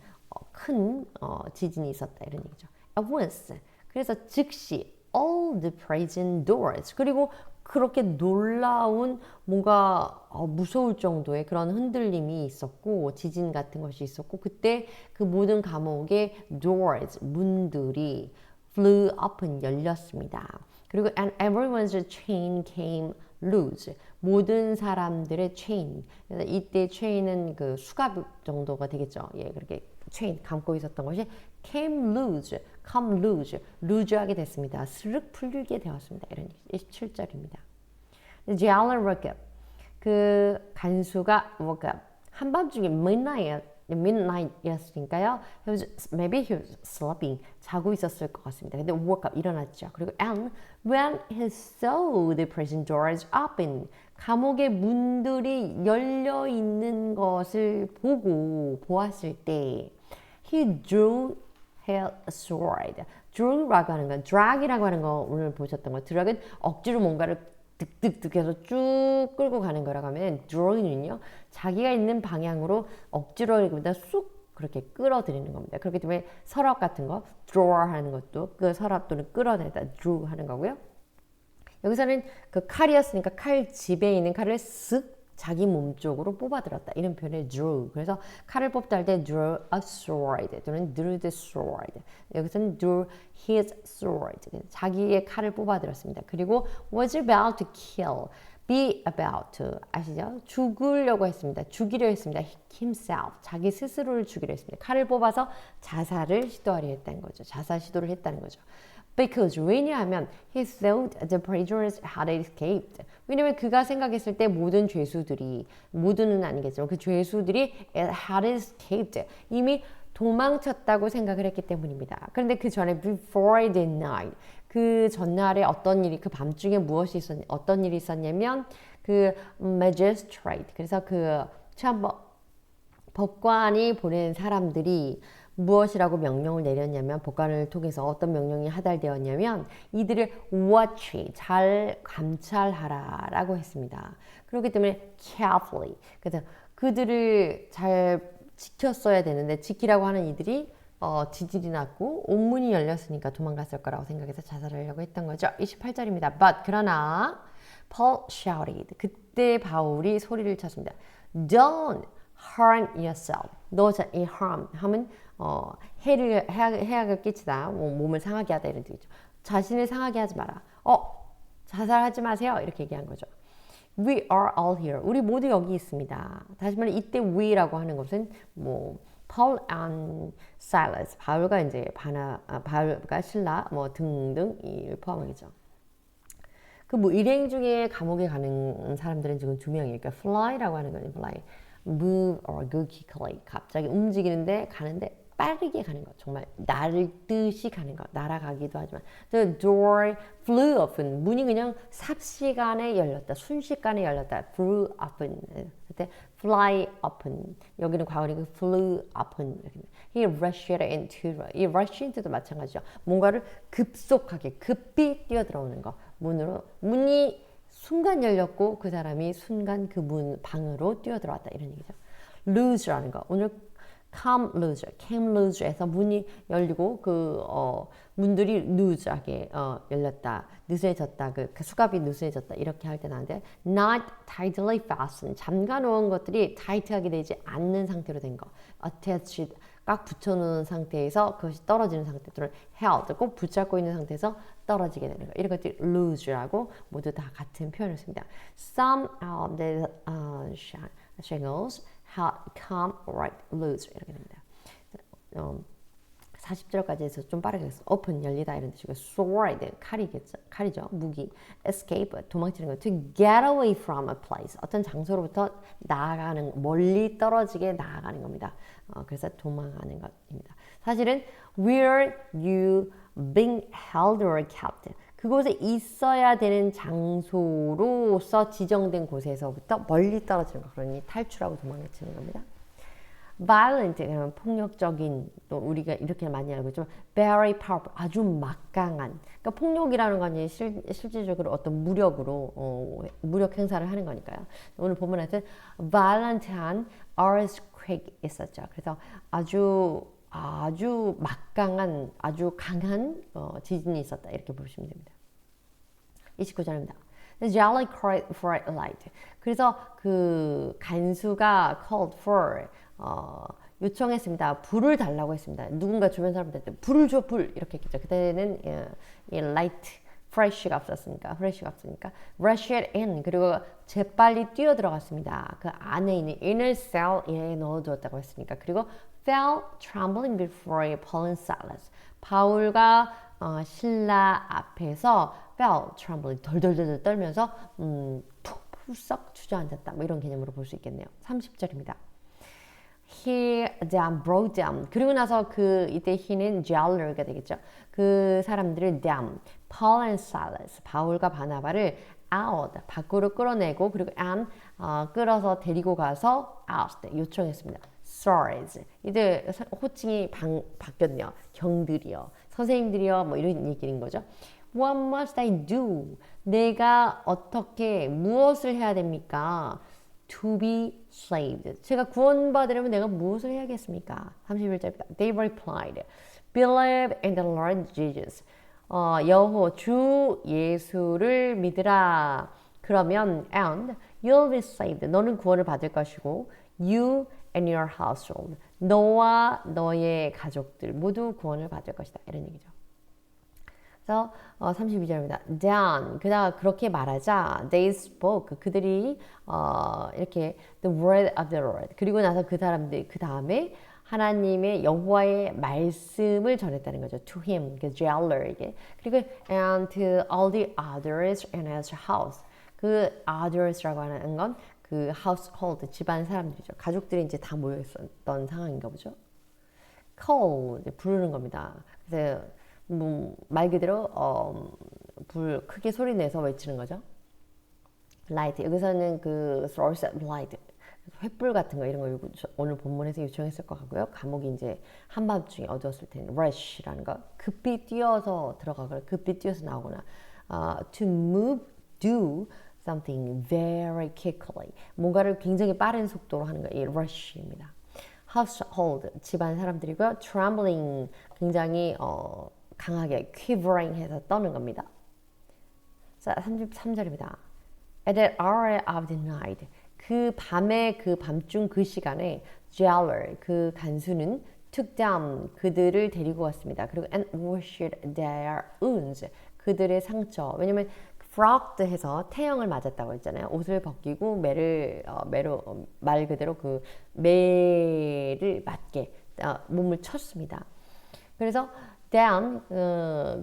큰 지진이 있었다, 이런 얘기죠. At once, 그래서 즉시 all the prison doors, 그리고 그렇게 놀라운 뭔가 무서울 정도의 그런 흔들림이 있었고, 지진 같은 것이 있었고, 그때 그 모든 감옥의 doors, 문들이 flew open, 열렸습니다. 그리고 and everyone's chain came loose, 모든 사람들의 체인, 이때 체인은 그 수갑 정도가 되겠죠. 예, 그렇게 체인 감고 있었던 것이 come loose, loose하게 됐습니다. 스르륵 풀리게 되었습니다. 이런 27절입니다. The jailer woke up, 그 간수가 woke up, 한밤중에 midnight이었으니까요. Maybe he was sleeping, 자고 있었을 것 같습니다. 근데 woke up, 일어났죠. 그리고 and when he saw the prison doors open, 감옥의 문들이 열려 있는 것을 보았을 때 he drew his sword. drew라고 하는 건, drag이라고 하는 거 오늘 보셨던 거, drag은 억지로 뭔가를 득득득 해서 쭉 끌고 가는 거라고 하면, drawing은요, 자기가 있는 방향으로 억지로보다 쑥 그렇게 끌어들이는 겁니다. 그렇기 때문에 서랍 같은 거, drawer 하는 것도 그 서랍 또는 끌어내다 drew 하는 거고요. 여기서는 그 칼이었으니까 칼 집에 있는 칼을 쓱 자기 몸 쪽으로 뽑아들었다. 이런 표현을 drew. 그래서 칼을 뽑다 할 때 drew a sword 또는 drew the sword. 여기서는 drew his sword. 자기의 칼을 뽑아들었습니다. 그리고 was about to kill. be about to 아시죠? 죽으려고 했습니다. 죽이려 했습니다. himself. 자기 스스로를 죽이려 했습니다. 칼을 뽑아서 자살을 시도하려 했다는 거죠. 자살 시도를 했다는 거죠. Because 왜냐하면 he thought the prisoners had escaped. 왜냐면 그가 생각했을 때 모든 죄수들이 모두는 아니겠지만 그 죄수들이 had escaped 이미 도망쳤다고 생각을 했기 때문입니다. 그런데 그 전에 before the night 그 전날에 어떤 일이 그 밤중에 무엇이 어떤 일이 있었냐면 그 magistrate 그래서 그 법관이 보낸 사람들이 무엇이라고 명령을 내렸냐면 법관을 통해서 어떤 명령이 하달되었냐면 이들을 watch, 잘 감찰하라 라고 했습니다. 그렇기 때문에 carefully, 그래서 그들을 잘 지켰어야 되는데 지키라고 하는 이들이 지질이 났고 옥문이 열렸으니까 도망갔을 거라고 생각해서 자살하려고 했던 거죠. 28절입니다. But 그러나 Paul shouted, 그때 바울이 소리를 쳤습니다. Don't harm yourself. 너 이 harm은 해악을 끼치다, 몸을 상하게 하다 이런 뜻이죠. 자신을 상하게 하지 마라. 자살하지 마세요. 이렇게 얘기한 거죠. We are all here. 우리 모두 여기 있습니다. 다시 말해 이때 we라고 하는 것은 Paul and Silas, 바울과 이제 바울과 실라 등등을 포함하겠죠. 그 일행 중에 감옥에 가는 사람들은 지금 2명이에요. 그러니까 fly라고 하는 거는 fly, move or go quickly. 갑자기 움직이는데 가는데 빠르게 가는 것, 정말 날듯이 가는 것, 날아가기도 하지만 the door flew open, 문이 그냥 삽시간에 열렸다, 순식간에 열렸다, flew open, 그때 fly open, 여기는 과거니까 flew open. He rushed into, 이 rush into도 마찬가지죠. 뭔가를 급속하게 급히 뛰어들어오는 거, 문이 순간 열렸고 그 사람이 순간 그 방으로 뛰어들어왔다 이런 얘기죠. lose라는 거, 오늘 came loose에서 문이 열리고 그 문들이 loose하게 열렸다, 느슨해졌다, 그 수갑이 느슨해졌다 이렇게 할 때 나는데 not tightly fastened, 잠가 놓은 것들이 tight하게 되지 않는 상태로 된 거, attached 꽉 붙여놓은 상태에서 그것이 떨어지는 상태 또는 held 꼭 붙잡고 있는 상태에서 떨어지게 되는 거, 이런 것들이 loose라고 모두 다 같은 표현을 씁니다. Some of the shackles had come right loose 이렇게 됩니다. 40절까지 해서 좀 빠르게 해서 open 열리다 이런 뜻이고 sword 칼이죠 무기, escape 도망치는 거, to get away from a place 어떤 장소로부터 나아가는, 멀리 떨어지게 나아가는 겁니다. 그래서 도망가는 것입니다. 사실은 where you being held or kept, 그곳에 있어야 되는 장소로서 지정된 곳에서부터 멀리 떨어지는 거, 그러니 탈출하고 도망치는 겁니다. violent, 폭력적인, 또 우리가 이렇게 많이 알고 있지만 very powerful, 아주 막강한, 그러니까 폭력이라는 건 실질적으로 어떤 무력으로 무력 행사를 하는 거니까요. 오늘 본문에서 violent한 earthquake 있었죠. 그래서 아주 막강한, 아주 강한 지진이 있었다 이렇게 보시면 됩니다. 29절입니다. The jolly cried for light. 그래서 그 간수가 called for 요청했습니다. 불을 달라고 했습니다. 누군가 주변 사람들한테 불을 줘, 불 이렇게 했겠죠. 그때는 light, fresh가 없으니까 rush it in, 그리고 재빨리 뛰어 들어갔습니다. 그 안에 있는 inner cell에 넣어두었다고 했으니까. 그리고 fell trembling before Paul and Silas. 바울과 신라 앞에서 fell trembling, 덜덜덜 떨면서 푹 주저앉았다, 뭐 이런 개념으로 볼 수 있겠네요. 30절입니다. He then brought them. 그리고 나서 이때 he는 jailer가 되겠죠. 그 사람들을 them, Paul and Silas, 바울과 바나바를 out, 밖으로 끌어내고, 그리고 and 끌어서 데리고 가서 out, 요청했습니다. Sirs, 이제 호칭이 바뀌었네요. 경들이요, 선생님들이요, 뭐 이런 얘기인 거죠. What must I do? 내가 무엇을 해야 됩니까? To be saved. 제가 구원받으려면 내가 무엇을 해야겠습니까? 31절입니다. They replied, Believe in the Lord Jesus. 주 예수를 믿으라. 그러면 and you'll be saved. 너는 구원을 받을 것이고 you and your household. 너와 너의 가족들 모두 구원을 받을 것이다. 이런 얘기죠. 그래서 32절입니다. Then 그다 그렇게 말하자 they spoke 그들이 이렇게 the word of the Lord 그리고 나서 그 사람들 그 다음에 하나님의 여호와의 말씀을 전했다는 거죠. To him, 그 jailer에게. 그리고 and to all the others in his house. 그 others라고 하는 건 그 household 집안 사람들이죠. 가족들이 이제 다 모여 있었던 상황인가 보죠. call 이제 부르는 겁니다. 그래서 말 그대로 불 크게 소리 내서 외치는 거죠. light 여기서는 그 source of light 횃불 같은 거 이런 거 오늘 본문에서 요청했을 것 같고요. 감옥이 이제 한밤중에 어두웠을 때는 rush라는 거 급히 뛰어서 들어가거나 급히 뛰어서 나오거나 to move, do something very quickly 뭔가를 굉장히 빠른 속도로 하는 거 이 rush입니다. household 집안 사람들이고요. trembling 굉장히 강하게 quivering 해서 떠는 겁니다. 자, 33절입니다. At that hour of the night 그 밤에 그 밤중 그 시간에 jailer 그 간수는 took them 그들을 데리고 왔습니다. 그리고 and washed their wounds 그들의 상처 왜냐면 frogged 해서 태형을 맞았다고 했잖아요. 옷을 벗기고 매로 말 그대로 그 매를 맞게 몸을 쳤습니다. 그래서 then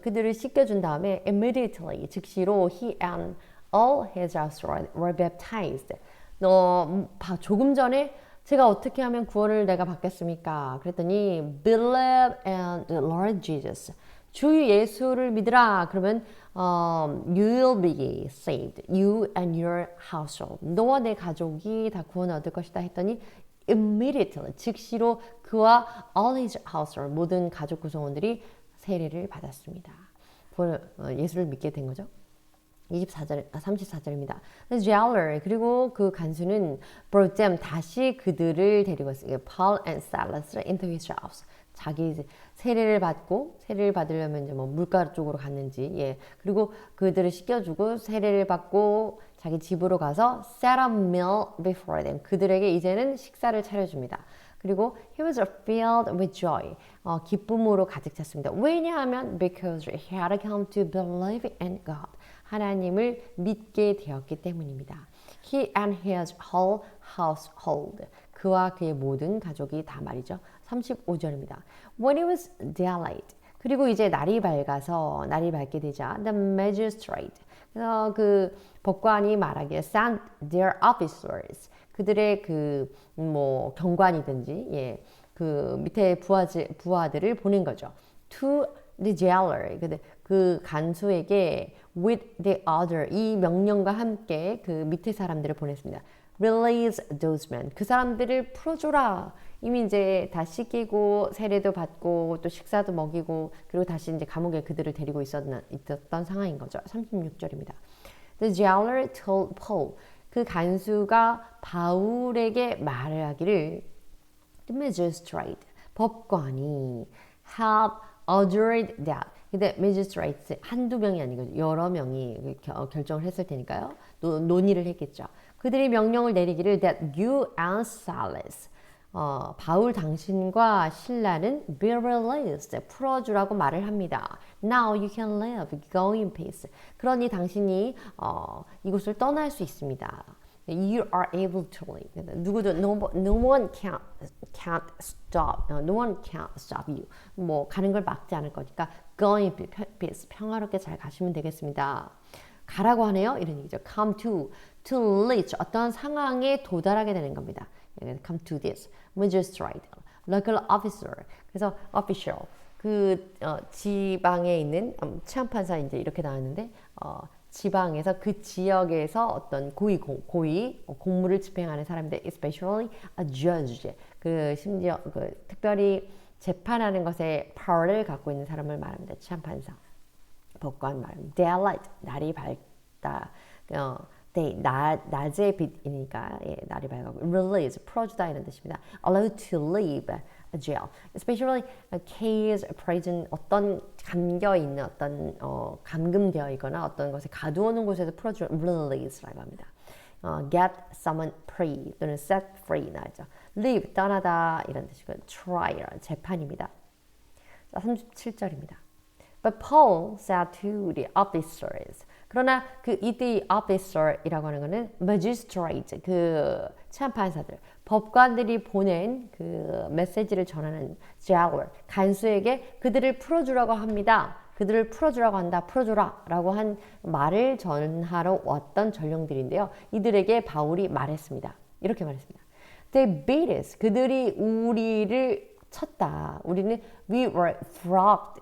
그들을 씻겨준 다음에 immediately 즉시로 he and all his household were baptized. 조금 전에 제가 어떻게 하면 구원을 내가 받겠습니까? 그랬더니 believe in the Lord Jesus. 주 예수를 믿으라. 그러면 you'll be saved. You and your household. 너와 내 가족이 다 구원을 얻을 것이다 했더니 immediately 즉시로 그와 all his household 모든 가족 구성원들이 세례를 받았습니다. 예수를 믿게 된 거죠. 34절입니다. jailer 그리고 그 간수는 brought them 다시 그들을 데리고 왔어요. Paul and Silas into his house. 자기 세례를 받으려면 이제 뭐 물가 쪽으로 갔는지 예 그리고 그들을 씻겨주고 세례를 받고 자기 집으로 가서 set a meal before them 그들에게 이제는 식사를 차려줍니다. 그리고 he was filled with joy 기쁨으로 가득 찼습니다. 왜냐하면 because he had come to believe in God 하나님을 믿게 되었기 때문입니다. He and his whole household 그와 그의 모든 가족이 다 말이죠. 35절입니다. When it was daylight 그리고 이제 날이 밝게 되자 the magistrate 그래서 그 법관이 말하기에 sent their officers 그들의 그 뭐 경관이든지 예 그 밑에 부하들을 보낸 거죠. To the jailer 그 간수에게 with the other 이 명령과 함께 그 밑에 사람들을 보냈습니다. Release those men 그 사람들을 풀어줘라. 이미 이제 다 씻기고 세례도 받고 또 식사도 먹이고 그리고 다시 이제 감옥에 그들을 데리고 있었던 상황인 거죠. 36절입니다. The jailer told Paul 그 간수가 바울에게 말을 하기를 the magistrate 법관이 have ordered that 근데 magistrates 한두 명이 아니고 여러 명이 결정을 했을 테니까요. 논의를 했겠죠. 그들이 명령을 내리기를 that you and Silas 바울 당신과 신라는 be released 풀어주라고 말을 합니다. Now you can live, go in peace. 그러니 당신이 이곳을 떠날 수 있습니다. You are able to leave. 누구도 no one can't stop. No one can't stop you. 뭐 가는 걸 막지 않을 거니까 go in peace. 평화롭게 잘 가시면 되겠습니다. 가라고 하네요. 이런 얘기죠. Come to reach 어떤 상황에 도달하게 되는 겁니다. Come to this magistrate, local officer. 그래서 official 그 지방에 있는 치안판사 이제 이렇게 나왔는데 지방에서 그 지역에서 어떤 고위 공무를 집행하는 사람들, especially a judge. 그 심지어 그 특별히 재판하는 것에 power를 갖고 있는 사람을 말합니다. 치안판사, 법관 말합니다. Daylight 날이 밝다. 낮의 빛이니까 예, 날이 밝고 release 풀어주다 이런 뜻입니다. Allow to live a jail. Especially a case, prison, 어떤 감겨 있는 어떤 감금되어 있거나 어떤 것에 가두어놓은 곳에서 풀어주는 release라고 합니다. get someone free 또는 set free 나죠. leave 떠나다 이런 뜻이고 trial 재판입니다. 자, 37절입니다. But Paul said to the officers. 그러나 그 이때 officer이라고 하는 거는 magistrate 그 재판사들 법관들이 보낸 그 메시지를 전하는 jailer 간수에게 그들을 풀어주라고 합니다. 그들을 풀어주라고 한다. 풀어줘라 라고 한 말을 전하러 왔던 전령들인데요. 이들에게 바울이 말했습니다. 이렇게 말했습니다. They beat us. 그들이 우리를 쳤다. 우리는 we were flogged.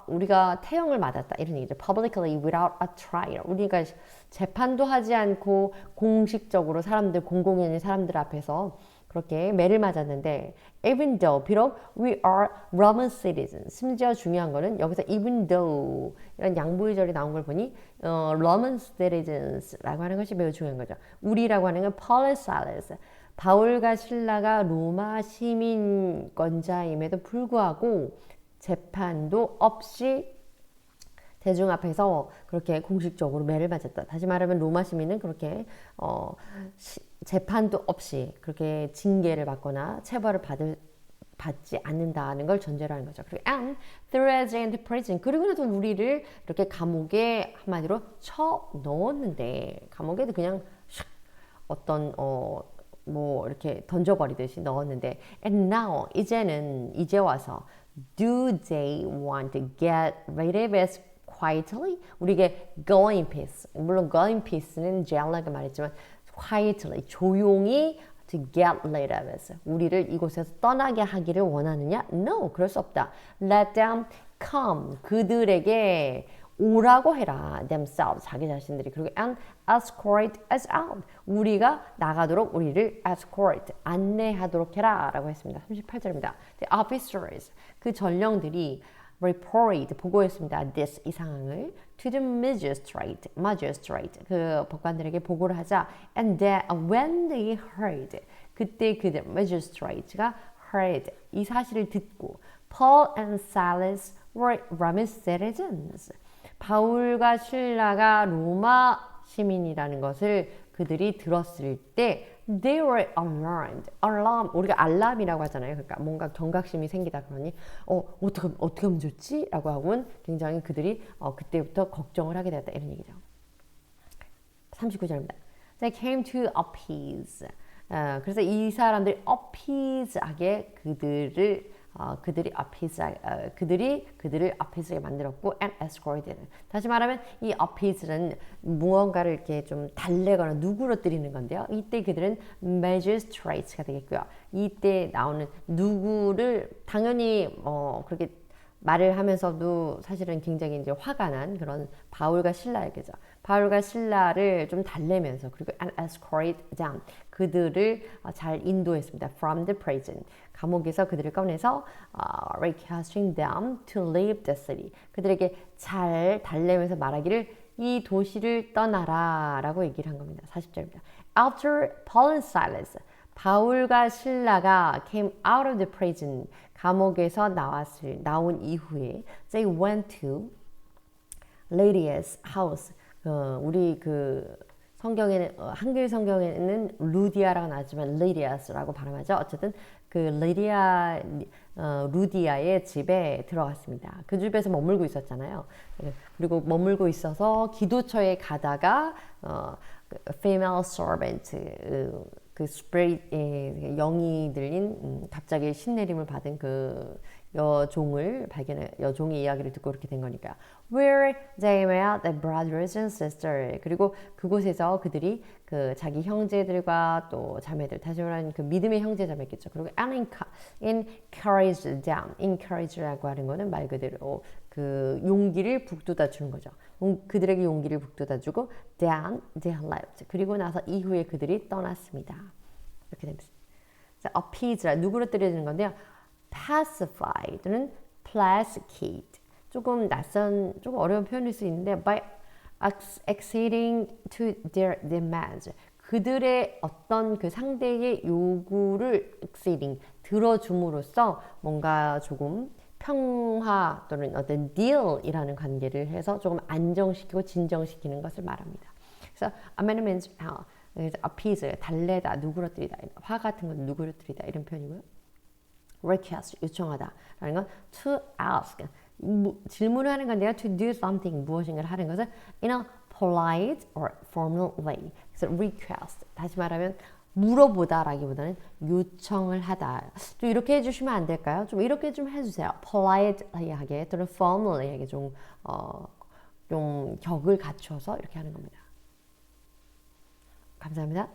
우리가 태형을 맞았다. 이런 얘기죠. Publicly without a trial. 우리가 재판도 하지 않고 공식적으로 공공연히 사람들 앞에서 그렇게 매를 맞았는데 even though 비록 we are Roman citizens 심지어 중요한 거는 여기서 even though 이런 양보의절이 나온 걸 보니 Roman citizens라고 하는 것이 매우 중요한 거죠. 우리라고 하는 건 Paul and Silas 바울과 실라가 로마 시민권자임에도 불구하고 재판도 없이 대중 앞에서 그렇게 공식적으로 매를 맞았다. 다시 말하면 로마 시민은 그렇게 재판도 없이 그렇게 징계를 받거나 체벌을 받지 않는다는 걸 전제로 하는 거죠. 그리고 and threw us into prison. 그리고 나서 우리를 이렇게 감옥에 한마디로 쳐 넣었는데 감옥에도 그냥 어떤 뭐 이렇게 던져버리듯이 넣었는데 and now 이제 와서 do they want to get rid of us quietly? 우리에게 go in peace. 물론 go in peace는 jail라고 말했지만 quietly 조용히 to get rid of us. 우리를 이곳에서 떠나게 하기를 원하느냐? No, 그럴 수 없다. Let them come. 그들에게 오라고 해라. themselves. 자기 자신들이. 그리고 and escort us out. 우리가 나가도록 우리를 escort. 안내하도록 해라. 라고 했습니다. 38절입니다. The officers. 그 전령들이 report. 보고했습니다. this. 이 상황을 to the magistrate. 그 법관들에게 보고를 하자. And that when they heard. 그때 그들 magistrate가 heard. 이 사실을 듣고 Paul and Silas were Roman citizens. 바울과 실라가 로마 시민이라는 것을 그들이 들었을 때 they were alarmed. 우리가 알람이라고 하잖아요. 그러니까 뭔가 경각심이 생기다 그러니 어떻게 하면 좋지? 라고 하고는 굉장히 그들이 그때부터 걱정을 하게 되었다. 이런 얘기죠. 39절입니다. They came to appease. 그래서 이 사람들이 appease하게 그들을 appease하게 만들었고 and escorted. 다시 말하면 이 appease는 무언가를 이렇게 좀 달래거나 누구러뜨리는 건데요. 이때 그들은 magistrates가 되겠고요. 이때 나오는 누구를 당연히 그렇게 말을 하면서도 사실은 굉장히 이제 화가 난 그런 바울과 실라에게죠. 바울과 실라를 좀 달래면서 그리고 and escort them. 그들을 잘 인도했습니다. From the prison. 감옥에서 그들을 꺼내서 requesting them to leave the city. 그들에게 잘 달래면서 말하기를 이 도시를 떠나라 라고 얘기를 한 겁니다. 40절입니다. After Paul and Silas. 바울과 실라가 came out of the prison. 감옥에서 나온 이후에 they went to Lydia's house. 우리 성경에는 한글 성경에는 루디아라고 나왔지만 Lydias라고 발음하죠. 어쨌든 그 루디아의 집에 들어갔습니다. 그 집에서 머물고 있었잖아요. 그리고 머물고 있어서 기도처에 가다가 female servant 그 스프레이 영이 들린 갑자기 신내림을 받은 그 여종의 이야기를 듣고 이렇게 된 거니까 where they met their brothers and sisters. 그리고 그곳에서 그들이 그 자기 형제들과 또 자매들 다시 말하면 그 믿음의 형제 자매겠죠. 그리고 encourage them. encourage라고 하는 거는 말 그대로 그 용기를 북돋아 주는 거죠. 그들에게 용기를 북돋아 주고 then they left. 그리고 나서 이후에 그들이 떠났습니다. 이렇게 됩니다. 자, appease 누구로 때려주는 건데요. pacify 또는 placate. 조금 어려운 표현일 수 있는데 by acceding to their demands. 그들의 어떤 그 상대의 요구를 exceeding, 들어줌으로써 뭔가 조금 평화 또는 어떤 deal이라는 관계를 해서 조금 안정시키고 진정시키는 것을 말합니다. 그래서 amendments, 그래서 appease, 달래다, 누그러뜨리다, 화 같은 건 누그러뜨리다 이런 표현이고요. request, 요청하다 라는 건 to ask, 질문을 하는 건데요. to do something, 무엇인가를 하는 것을 in a polite or formal way. 그래서 request, 다시 말하면 물어보다라기보다는 요청을 하다. 좀 이렇게 해주시면 안 될까요? 좀 이렇게 좀 해주세요. polite하게 또는 formal하게 좀 격을 갖춰서 이렇게 하는 겁니다. 감사합니다.